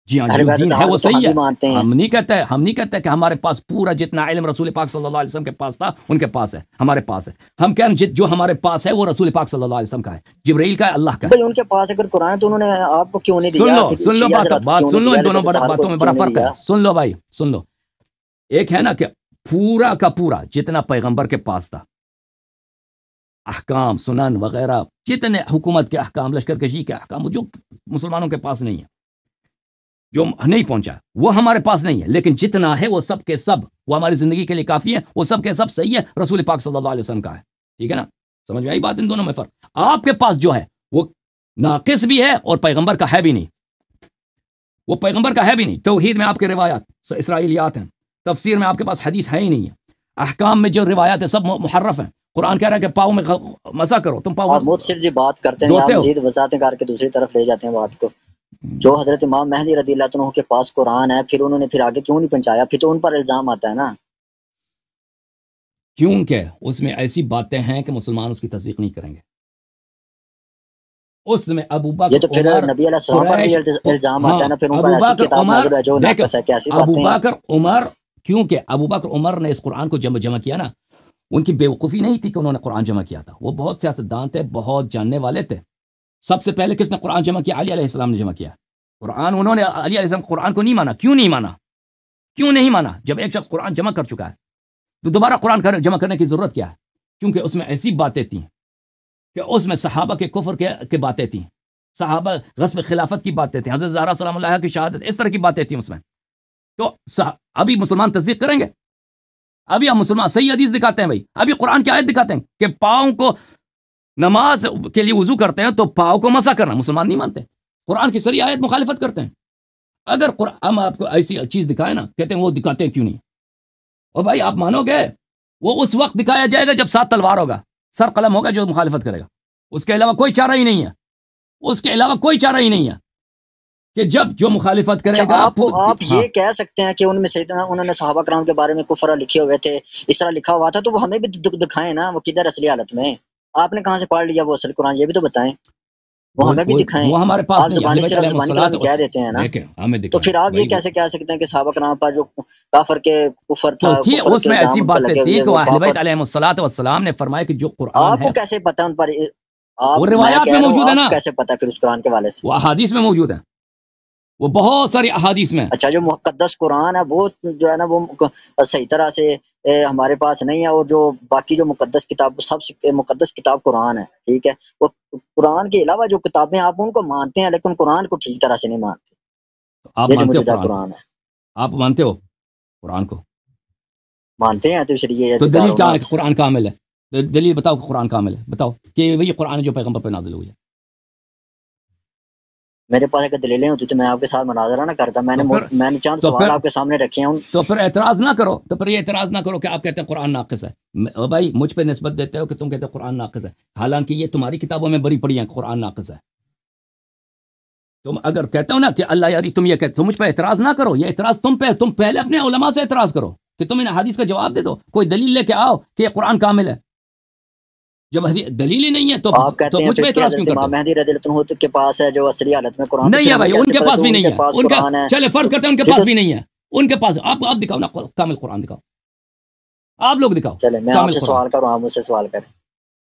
جی ہاں, جو دین ہے وہ صحیح ہے. ہم نہیں کہتے کہ ہمارے پاس پورا جتنا علم رسول پاک صلی اللہ علیہ وسلم کے پاس تھا ان کے پاس ہے, ہمارے پاس ہے. ہم کہیں جو ہمارے پاس ہے وہ رسول پاک صلی اللہ علیہ وسلم کا ہے, جبرائیل کا ہے, اللہ کا ہے. بھائی ان کے پاس اگر قرآن تو انہوں نے آپ کو کیوں نہیں دیا؟ سن لو بات سن لو, ان دونوں باتوں میں بڑا فرق ہے. سن لو بھائی, سن لو. ایک ہے نا کہ پورا کا پورا جتنا پیغمبر کے پاس تھا, احکام سنن وغیرہ, جتنے حکومت کے احکام, لشکر کشی کے احکام, جو مسلمانوں کے پاس نہیں ہے, جو نہیں پہنچا, وہ ہمارے پاس نہیں ہے. لیکن جتنا ہے وہ سب کے سب وہ ہماری زندگی کے لیے کافی ہے, وہ سب کے سب صحیح ہے, رسول پاک صلی اللہ علیہ وسلم کا ہے. ٹھیک ہے نا, سمجھ میں آئی بات؟ ان دونوں میں فرق. آپ کے پاس جو ہے وہ ناقص بھی ہے اور پیغمبر کا ہے بھی نہیں, وہ پیغمبر کا ہے بھی نہیں. توحید میں آپ کے روایات اسرائیلیات ہیں, تفسیر میں آپ کے پاس حدیث ہے ہی نہیں ہے, احکام میں جو روایات ہیں سب محرف ہیں. قرآن کہہ رہا ہے کہ پاؤں میں مسا کرو, تم پاؤں متصل جی بات کرتے ہیں, آپ مزید وضاحتیں کر کے دوسری طرف لے جاتے ہیں بات کو. جو حضرت امام مہدی رضی اللہ عنہ کے پاس قرآن ہے, پھر انہوں نے پھر آگے کیوں نہیں پہنچایا؟ پھر تو ان پر الزام آتا ہے نا, کیونکہ اس میں ایسی باتیں ہیں کہ مسلمان اس کی تصدیق نہیں کریں گے. اس میں ابو بکر, یہ تو پھر نبی علیہ السلام پر بھی الزام آتا ہے نا, پھر ان پر ایسی کتاب نازل ہے جو ناقص ہے. کیسی باتیں ہیں؟ ابو بکر عمر, کیونکہ ابو بکر عمر نے اس قرآن کو جمع کیا نا, ان کی بیوقوفی نہیں تھی کہ انہوں نے قرآن جمع کیا تھا. وہ بہت سیاستدان تھے, بہت جاننے والے تھے. سب سے پہلے کس نے قرآن جمع کیا؟ علی علیہ السلام نے جمع کیا قرآن. انہوں نے علی علیہ السلام قرآن کو نہیں مانا. کیوں نہیں مانا؟ جب ایک شخص قرآن جمع کر چکا ہے تو دوبارہ قرآن جمع کرنے کی ضرورت کیا ہے؟ کیونکہ اس میں ایسی باتیں تھیں کہ اس میں صحابہ کے کفر کے باتیں تھیں, صحابہ غصب خلافت کی باتیں تھیں, حضرت زہرا سلام اللہ کی شہادت, اس طرح کی باتیں تھیں اس میں. تو ابھی مسلمان تصدیق کریں گے؟ ابھی ہم مسلمان صحیح حدیث دکھاتے ہیں بھائی, ابھی قرآن کی آیت دکھاتے ہیں کہ پاؤں کو نماز کے لیے وضو کرتے ہیں تو پاؤں کو مسح کرنا, مسلمان نہیں مانتے. قرآن کی سری آیت مخالفت کرتے ہیں. اگر ہم آپ کو ایسی چیز دکھائیں نا, کہتے ہیں وہ دکھاتے ہیں کیوں نہیں؟ اور بھائی آپ مانو گے وہ اس وقت دکھایا جائے گا جب 7 تلوار ہوگا, سر قلم ہوگا جو مخالفت کرے گا. اس کے علاوہ کوئی چارہ ہی نہیں ہے, اس کے علاوہ کوئی چارہ ہی نہیں ہے کہ جب جو مخالفت کرے گا. آپ یہ کہہ سکتے ہیں کہ ان میں سیدنا انہوں نے صحابہ کرام کے بارے میں کفر لکھے ہوئے تھے, اس طرح لکھا ہوا تھا, تو وہ ہمیں بھی دکھائیں نا, وہ کدھر اصلی حالت میں. آپ نے کہاں سے پڑھ لیا وہ اصل قرآن, یہ بھی تو بتائیں, وہ ہمیں بھی دکھائیں. وہ ہمارے پاس نہیں, زبانی سے زبانی کلام کہہ دیتے ہیں نا, تو پھر آپ یہ کیسے کہہ سکتے ہیں کہ صحابہ کرام پر جو کافر کے کفر تھا, اس میں ایسی باتیں تھیں کہ اہل بیت علیہم الصلوۃ والسلام نے فرمایا کہ جو قرآن ہے, آپ کو کیسے پتہ ان پر؟ وہ روایات میں موجود ہے نا, کیسے پتہ پھر اس قرآن کے حوالے سے؟ وہ احادیث میں موجود ہے, وہ بہت ساری احادیث میں. اچھا, جو مقدس قرآن ہے وہ جو ہے نا وہ صحیح طرح سے ہمارے پاس نہیں ہے, اور جو باقی جو مقدس کتاب, سب سے مقدس کتاب قرآن ہے, ٹھیک ہے. وہ قرآن کے علاوہ جو کتابیں آپ ان کو مانتے ہیں لیکن قرآن کو ٹھیک طرح سے نہیں مانتے. آپ مانتے ہو قرآن ہے؟ آپ مانتے ہو قرآن کو؟ مانتے ہیں. تو دلیل کیا ہے کہ قرآن کامل ہے؟ دلیل بتاؤ کہ قرآن کامل ہے, بتاؤ کہ وہی قرآن جو پیغمبر پہ نازل ہوئی ہے. میرے پاس اگر دلیلیں ہوتی تو میں آپ کے ساتھ مناظرہ نہ کرتا. میں نے چند سوال آپ کے سامنے رکھے ہیں. تو پھر اعتراض نہ کرو, تو پھر یہ اعتراض نہ کرو کہ آپ کہتے ہیں قرآن ناقص ہے. بھائی مجھ پہ نسبت دیتے ہو کہ تم کہتے ہو قرآن ناقص ہے, حالانکہ یہ تمہاری کتابوں میں بری پڑی ہیں کہ قرآن ناقص ہے. تم اگر کہتے ہو نا کہ اللہ یاری تم یہ کہتے, تم مجھ پہ اعتراض نہ کرو. یہ اعتراض تم پہلے اپنے علماء سے اعتراض کرو کہ تم انہیں حدیث کا جواب دے دو, کوئی دلیل لے کے آؤ کہ یہ قرآن کامل ہے. جب دلیل ہی نہیں ہے تو آپ کہتے ہیں کہ امام مہدی رضی اللہ عنہ کے پاس ہے جو اصلی حالت میں قرآن نہیں ہے بھائی, ان کے پاس بھی نہیں ہے. ان کا چلے فرض کرتے ہیں ان کے پاس بھی نہیں ہے, ان کے پاس آپ دکھاؤ نا کامل قرآن, دکھاؤ, آپ لوگ دکھاؤ. چلے میں آپ سے سوال کروں, آپ مجھ سے سوال کریں.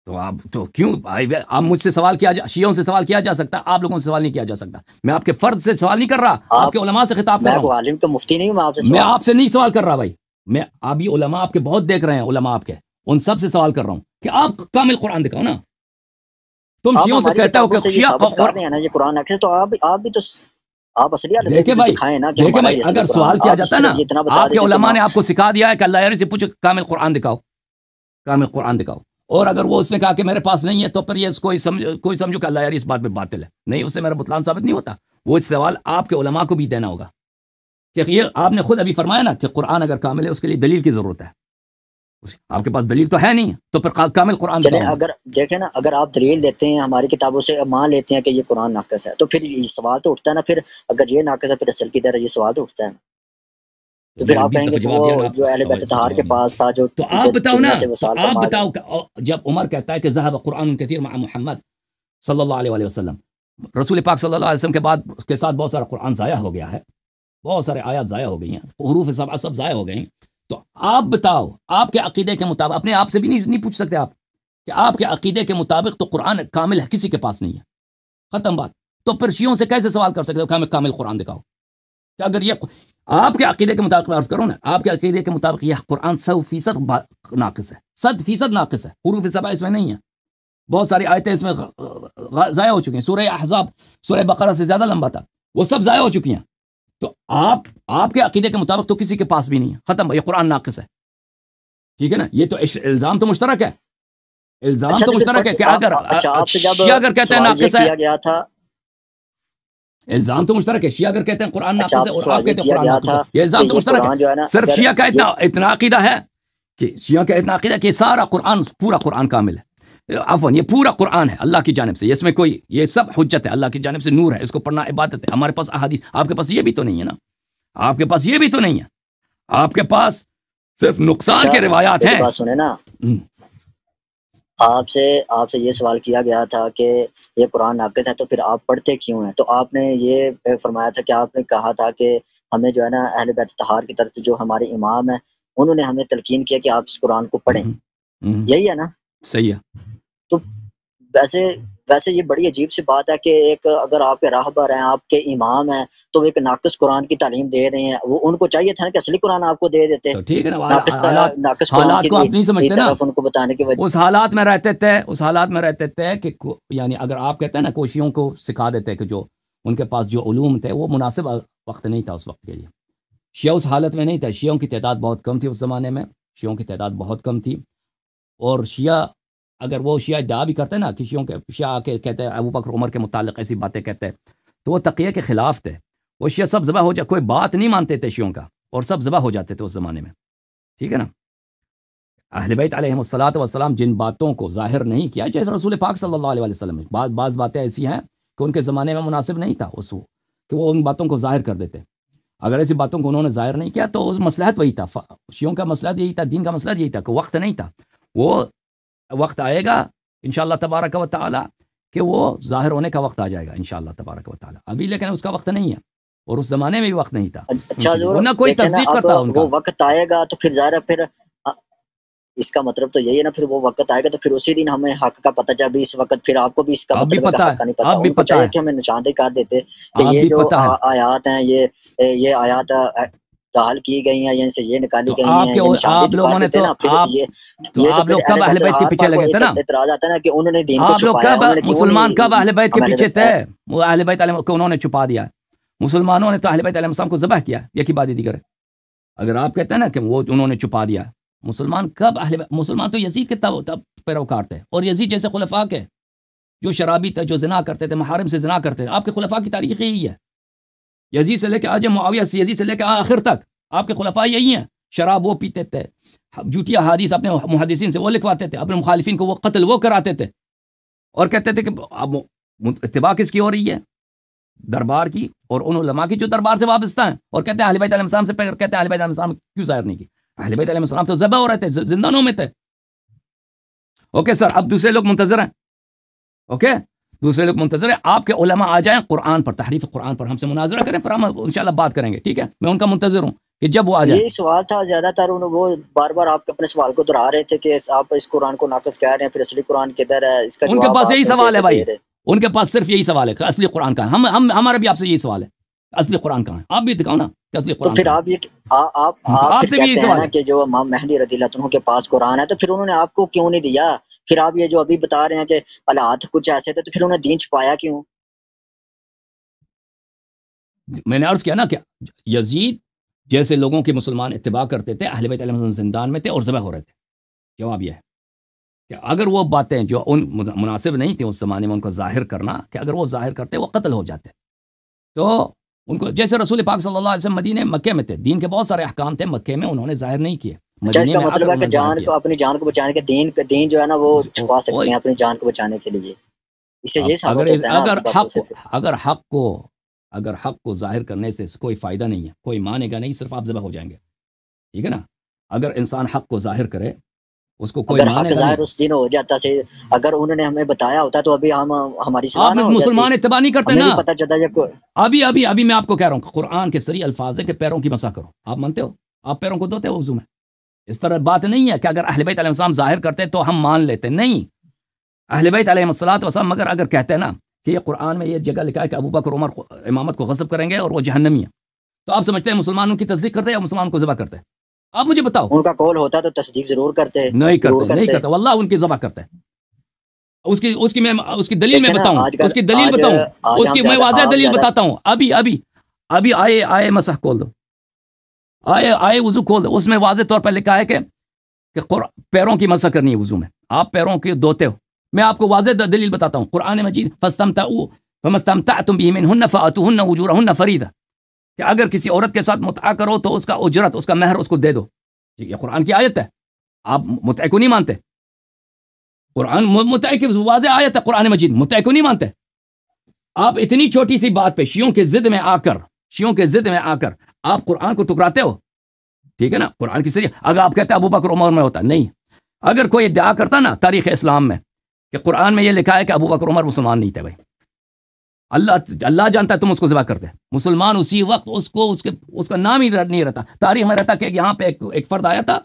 تو آپ تو کیوں آپ مجھ سے سوال کیا, شیعوں سے سوال کیا جا سکتا ہے, آپ لوگوں سے سوال نہیں کیا جا سکتا. میں آپ کے فرد سے سوال نہیں کر رہا, آپ کے علماء سے خطاب کر رہا ہوں. میں عالم کا مفتی نہیں ہوں, میں آپ سے نہیں سوال کر رہا بھائی, میں ابھی علماء آپ کے بہت دیکھ رہے ہیں، علماء آپ کے، ان سب سے سوال کر رہا ہوں کہ آپ کامل قرآن دکھاؤ نا. تم آپ شیعوں سے ہماری کہتے ہو کتابوں کہ سے یہ شیعہ ثابت کر رہے ہیں نا یہ قرآن ناقص ہے، تو آپ بھی تو آپ اصلی حالت دیکھیں بھائی، دکھائیں نا کہ دیکھیں ہمارا بھائی، یہ اصلی اگر قرآن. سوال کیا آپ جاتا ہے نا، صرف یہ اتنا بتا آپ کے دیتے کہ علماء نے آپ کو سکھا دیا ہے کہ اللہ یاری سے پوچھو کامل قرآن دکھاؤ، کامل قرآن دکھاؤ. اور اگر وہ اس نے کہا کہ میرے پاس نہیں ہے تو پھر یہ کوئی سمجھو کہ اللہ یاری اس بات پہ باطل ہے. نہیں، اس سے میرا بطلان ثابت نہیں ہوتا. وہ سوال آپ کے علماء کو بھی دینا ہوگا کہ یہ آپ نے خود ابھی فرمایا نا کہ قرآن اگر کامل ہے اس کے لیے دلیل کی ضرورت ہے. آپ کے پاس دلیل تو ہے نہیں، تو پھر کامل قرآن چلیں دکھاؤ. اگر دیکھیں نا، اگر آپ دلیل دیتے ہیں ہماری کتابوں سے، مان لیتے ہیں کہ یہ قرآن ناقص ہے، تو پھر یہ سوال تو اٹھتا ہے نا، پھر اگر یہ ناقص ہے پھر اصل کی طرح یہ سوال تو اٹھتا ہے نا. تو پھر میرے آپ 20 کہیں گے دفعہ کہ جواب وہ دیا نا، آپ جو اہل بیت سوال کا طہار کے جواب نہیں. پاس تھا جو تو آپ بتاؤ نا، دنیا سے تو وصال آپ فرما بتاؤ گئے. کہ جب عمر کہتا ہے کہ ذهب قرآن کثیر مع محمد صلی اللہ علیہ وسلم، رسول پاک صلی اللہ علیہ وسلم کے بعد اس کے ساتھ بہت سارا قرآن ضائع ہو گیا ہے، بہت سارے آیات ضائع ہو گئی ہیں، حروف سب ضائع ہو گئے ہیں. تو آپ بتاؤ، آپ کے عقیدے کے مطابق، اپنے آپ سے بھی نہیں پوچھ سکتے آپ کہ آپ کے عقیدے کے مطابق تو قرآن کامل ہے، کسی کے پاس نہیں ہے، ختم بات. تو پھر شیعوں سے کیسے سوال کر سکتے ہو کہ کامل قرآن دکھاؤ؟ کہ اگر یہ آپ کے عقیدے کے مطابق عرض کروں نا، آپ کے عقیدے کے مطابق یہ قرآن 100% ناقص ہے، 100% ناقص ہے، حروف سبع اس میں نہیں ہے، بہت ساری آیتیں اس میں ضائع ہو چکی ہیں. سورہ احزاب سورہ بقرہ سے زیادہ لمبا تھا، وہ سب ضائع ہو چکی ہیں. تو آپ کے عقیدے کے مطابق تو کسی کے پاس بھی نہیں ہے، ختم، یہ قرآن ناقص ہے. ٹھیک ہے نا؟ یہ تو الزام تو مشترک ہے، الزام اچھا تو تو مشترک ہے کہ اگر اچھا آپ سے جب شیعہ اگر کہتے ہیں سوال یہ ناقص ہے، کیا گیا تھا، الزام تو مشترک ہے. شیعہ اگر کہتے ہیں قرآن اچھا ناقص آپ ہے سے اور آپ سوال یہ کہتے ہیں کیا قرآن گیا ناقص ہے، تھا یہ کہ الزام تو یہ مشترک قرآن جو ہے نا، ہے. صرف اگر شیعہ کا یہ اتنا عقیدہ ہے کہ شیعہ کا اتنا عقیدہ کہ سارا قرآن، پورا قرآن کامل ہے، عفواً یہ پورا قرآن ہے اللہ کی جانب سے، اس میں کوئی، یہ سب حجت ہے اللہ کی جانب سے، نور ہے، اس کو پڑھنا عبادت ہے. ہمارے پاس احادیث، آپ کے پاس یہ بھی تو نہیں ہے نا، آپ کے پاس یہ بھی تو نہیں ہے، آپ کے پاس صرف نقصان اچھا کے روایات میری ہیں. بات سنیں نا، آپ سے یہ سوال کیا گیا تھا کہ یہ قرآن ناقص ہے تو پھر آپ پڑھتے کیوں ہیں؟ تو آپ نے یہ فرمایا تھا کہ آپ نے کہا تھا کہ ہمیں جو ہے نا اہل بیت طہار کی طرف سے جو ہمارے امام ہیں انہوں نے ہمیں تلقین کیا کہ آپ اس قرآن کو پڑھیں، یہی ہے نا؟ صحیح ہے. تو ویسے یہ بڑی عجیب سی بات ہے کہ ایک اگر آپ کے راہبر ہیں، آپ کے امام ہیں، تو وہ ایک ناقص قرآن کی تعلیم دے رہے ہیں. وہ ان کو چاہیے تھا نا کہ اصلی قرآن آپ کو دے دیتے، تو ٹھیک ہے نا، ناقص قرآن حالات کو آپ نہیں کی سمجھتے نا، طرف ان کو بتانے کی وجہ. اس حالات میں رہتے تھے کہ یعنی اگر آپ کہتے ہیں نا کوشیوں کو سکھا دیتے کہ جو ان کے پاس جو علوم تھے وہ مناسب وقت نہیں تھا اس وقت کے لیے. شیعہ اس حالت میں نہیں تھا، شیعوں کی تعداد بہت کم تھی اس زمانے میں، شیعوں کی تعداد بہت کم تھی. اور شیعہ اگر وہ شیعہ ادعا بھی کرتے نا کہ شیعہ آ کے کہتے ہیں ابو بکر عمر کے متعلق ایسی باتیں کہتے ہیں، تو وہ تقیہ کے خلاف تھے. وہ شیعہ سب ذبح ہو جائے، کوئی بات نہیں مانتے تھے شیعوں کا، اور سب ذبح ہو جاتے تھے اس زمانے میں. ٹھیک ہے نا؟ اہل بیت علیہم الصلوۃ والسلام جن باتوں کو ظاہر نہیں کیا، جیسے رسول پاک صلی اللہ علیہ وسلم میں بعض باتیں ایسی ہیں کہ ان کے زمانے میں مناسب نہیں تھا کہ وہ ان باتوں کو ظاہر کر دیتے. اگر ایسی باتوں کو انہوں نے ظاہر نہیں کیا تو مصلحت وہی تھا، شیعوں کا مسئلہ یہی تھا، دین کا مسئلہ یہی تھا کہ وقت نہیں تھا. وہ وقت آئے گا انشاءاللہ تبارک و تعالی کہ وہ ظاہر ہونے کا وقت آ جائے گا انشاءاللہ تبارک و تعالی. ابھی لیکن اس کا وقت نہیں ہے، اور اس زمانے میں بھی وقت نہیں تھا. اچھا وہ نہ کوئی تصدیق کرتا ان کا. وہ وقت آئے گا تو پھر ظاہر ہے، پھر اس کا مطلب تو یہی ہے نا، پھر وہ وقت آئے گا تو پھر اسی دن ہمیں حق کا پتہ چلے. ابھی اس وقت پھر آپ کو بھی اس کا مطلب ہے کہ حق کا نہیں پتہ. ان کو چاہیے کہ ہمیں نشاندہی کر دیتے کہ یہ جو آیات ہیں یہ آیات داخل کی گئی ہیں، یہیں سے یہ نکالی گئی ہیں، یہ نشاندہی کر دیتے ہیں نا. پھر یہ آپ لوگ کب اہل بیت کے پیچھے لگے تھے نا؟ اعتراض آتا ہے نا کہ انہوں نے دین کو آپ لوگ چھپایا، کب مسلمان کب اہل بیت کے پیچھے تھے؟ وہ اہل بیت علیہ کو انہوں نے چھپا دیا. مسلمانوں نے تو اہل بیت علیہ السلام کو ذبح کیا، یہ کی بات ہی دیگر ہے. اگر آپ کہتے ہیں نا کہ وہ انہوں نے چھپا دیا، مسلمان کب مسلمان تو یزید کے پیروکار تھے، اور یزید جیسے خلفاء کے جو شرابی تھے، جو زنا کرتے تھے، محارم سے زنا کرتے تھے. آپ کے خلفاء کی تاریخ یہی ہے، یزید سے لے کے آج معاویہ سے، یزید سے لے کے آخر تک آپ کے خلفاء یہی ہیں. شراب وہ پیتے تھے، جھوٹی احادیث اپنے محدثین سے وہ لکھواتے تھے، اپنے مخالفین کو وہ قتل وہ کراتے تھے، اور کہتے تھے کہ اب اتباع کس کی ہو رہی ہے؟ دربار کی، اور ان علماء کی جو دربار سے وابستہ ہیں. اور کہتے ہیں اہل بیت علیہ السلام سے، کہتے ہیں اہل بیت علیہ السلام کیوں ظاہر نہیں کی؟ اہل بیت علیہ السلام تو ذبح ہو رہے تھے، زندانوں میں تھے. اوکے سر، اب دوسرے لوگ منتظر ہیں، اوکے دوسرے لوگ منتظر ہیں آپ کے علماء آ جائیں قرآن پر، تحریف قرآن پر ہم سے مناظرہ کریں، پھر ہم انشاءاللہ بات کریں گے. ٹھیک ہے، میں ان کا منتظر ہوں کہ جب وہ آ جائے. یہی سوال تھا زیادہ تر، وہ بار بار آپ اپنے سوال کو دہرا رہے تھے کہ آپ اس قرآن کو ناقص کہہ رہے ہیں، پھر اصلی قرآن کدھر ہے؟ اس کا ان کے جواب پاس یہی سوال ہے بھائی، دے رہے. ان کے پاس صرف یہی سوال ہے کہ اصلی قرآن کہاں ہے. ہمارا بھی آپ سے یہی سوال ہے، اصلی قرآن کہاں ہے؟ آپ بھی دکھاؤ نا. کہ اصلی تو قرآن پھر کہاں ہے؟ آپ یہ آپ آپ پھر سے بھی یہی کہتے ہیں سوال نا ہے. کہ جو امام مہدی رضی اللہ عنہ کے پاس قرآن ہے، تو پھر انہوں نے آپ کو کیوں نہیں دیا؟ پھر آپ یہ جو ابھی بتا رہے ہیں کہ حالات کچھ ایسے تھے، تو پھر انہوں نے دین چھپایا کیوں؟ میں نے عرض کیا نا کہ یزید جیسے لوگوں کے مسلمان اتباع کرتے تھے، اہل بیت علیہ السلام زندان میں تھے اور ذبح ہو رہے تھے. جواب یہ ہے کہ اگر وہ باتیں جو ان مناسب نہیں تھیں اس زمانے میں ان کو ظاہر کرنا، کہ اگر وہ ظاہر کرتے وہ قتل ہو جاتے، تو ان کو جیسے رسول پاک صلی اللہ علیہ وسلم مدینے مکے میں تھے، دین کے بہت سارے احکام تھے مکے میں، انہوں نے ظاہر نہیں کیے، اچھا، اس مدینے کا میں آ کر مطلب ہے انہوں کہ نے ظاہر جان کیا. کو اپنی جان کو بچانے کے دین جو ہے نا وہ چھپا سکتے ہیں وہ اپنی جان کو بچانے کے لیے، اس سے اب یہ ثابت ہوتا ہے نا آپ کی باتوں سے پھر۔ اگر حق کو ظاہر کرنے سے کوئی فائدہ نہیں ہے، کوئی مانے گا نہیں، صرف آپ ذبح ہو جائیں گے. ٹھیک ہے نا؟ اگر انسان حق کو ظاہر کرے اس کو کوئی اگر مانے حق گا ظاہر نہیں. اس دن ہو جاتا سے، اگر انہوں نے ہمیں بتایا ہوتا تو ابھی ہماری صلاح آپ نہ ہو جاتی، مسلمان اتباع نہیں کرتے ہمیں نا. بھی پتہ چلتا ابھی میں آپ کو کہہ رہا ہوں، قرآن کے صریح الفاظ ہے کہ پیروں کی مسح کرو. آپ مانتے ہو؟ آپ پیروں کو دھوتے ہو وضو میں؟ اس طرح بات نہیں ہے کہ اگر اہل بیت علیہ السلام ظاہر کرتے تو ہم مان لیتے. نہیں، اہل بیت علیہ السلام مگر اگر کہتے ہیں نا کہ یہ قرآن میں یہ جگہ لکھا ہے کہ ابو بکر عمر امامت کو غصب کریں گے اور وہ جہنمی ہیں، تو آپ سمجھتے ہیں مسلمانوں کی تصدیق کرتے ہیں یا مسلمان کو ذبح کرتے ہیں؟ آپ مجھے بتاؤ. ان کا قول ہوتا تو تصدیق ضرور کرتے، نہیں ضرور کرتے واللہ ان کی ذبح کرتے ہیں. اس کی دلیل میں دیکھیں نا بتاؤں، اس کی دلیل بتاؤں، آج اس ہم کی میں زیادہ واضح آپ دلیل زیادہ بتاتا ہوں. ابھی آئے مسح کھول دو، آئے وضو کھول دو، اس میں واضح طور پر لکھا ہے کہ پیروں کی مسح کرنی ہے وضو میں، آپ پیروں کی دھوتے ہو. میں آپ کو واضح دلیل بتاتا ہوں، قرآن مجید فَاسْتَمْتَعْتُمْ بِهِ مِنْهُنَّ فَآتُوهُنَّ أُجُورَهُنَّ فَرِيضَةً، کہ اگر کسی عورت کے ساتھ متعہ کرو تو اس کا اجرت، اس کا مہر اس کو دے دو. ٹھیک ہے، قرآن کی آیت ہے. آپ متعہ کو نہیں مانتے؟ قرآن متعہ کی واضح آیت ہے، قرآن مجید متعہ کو نہیں مانتے. آپ اتنی چھوٹی سی بات پہ شیعوں کے ضد میں آ کر آپ قرآن کو ٹکراتے ہو. ٹھیک ہے نا؟ قرآن کی صریح اگر آپ کہتے ہیں ابو بکر عمر میں ہوتا، نہیں. اگر کوئی ادعا کرتا نا تاریخ اسلام میں کہ قرآن میں یہ لکھا ہے کہ ابو بکر عمر مسلمان نہیں تھے، بھائی اللہ جانتا ہے تم اس کو ذبح کرتے. مسلمان اسی وقت اس کا نام ہی نہیں رہتا. تاریخ میں رہتا کہ یہاں پہ ایک فرد آیا تھا،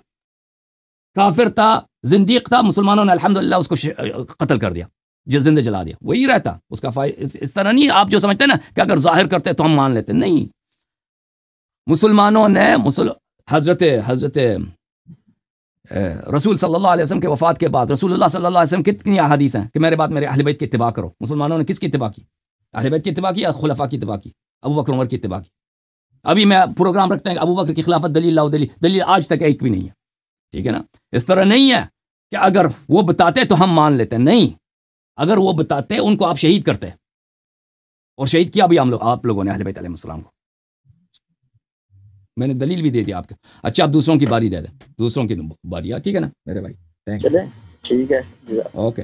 کافر تھا، زندیق تھا، مسلمانوں نے الحمدللہ اس کو قتل کر دیا، زندہ جلا دیا، وہی رہتا اس کا اس طرح نہیں آپ جو سمجھتے ہیں نا کہ اگر ظاہر کرتے تو ہم مان لیتے. نہیں، مسلمانوں نے حضرت رسول صلی اللہ علیہ وسلم کے وفات کے بعد رسول اللہ صلی اللہ علیہ وسلم کتنی احادیث ہیں کہ میرے بعد میرے اہل بیت کی اتباع کرو. مسلمانوں نے کس کی اتباع کی؟ اہل بیت کی اتباع کی یا خلفاء کی اتباع کی؟ ابو بکر عمر کی اتباع کی. ابھی میں پروگرام رکھتے ہیں کہ ابو بکر کی خلافت دلیل لاؤ، دلیل آج تک ایک بھی نہیں ہے. ٹھیک ہے نا؟ اس طرح نہیں ہے کہ اگر وہ بتاتے تو ہم مان لیتے. نہیں، اگر وہ بتاتے ان کو آپ شہید کرتے، اور شہید کیا بھی آپ لوگوں نے اہل بیت علیہ السلام کو. میں نے دلیل بھی دے دی آپ کو. اچھا، آپ دوسروں کی باری دے دیں، دوسروں کی باری. ٹھیک ہے نا میرے بھائی؟ چلیں ٹھیک ہے. اوکے.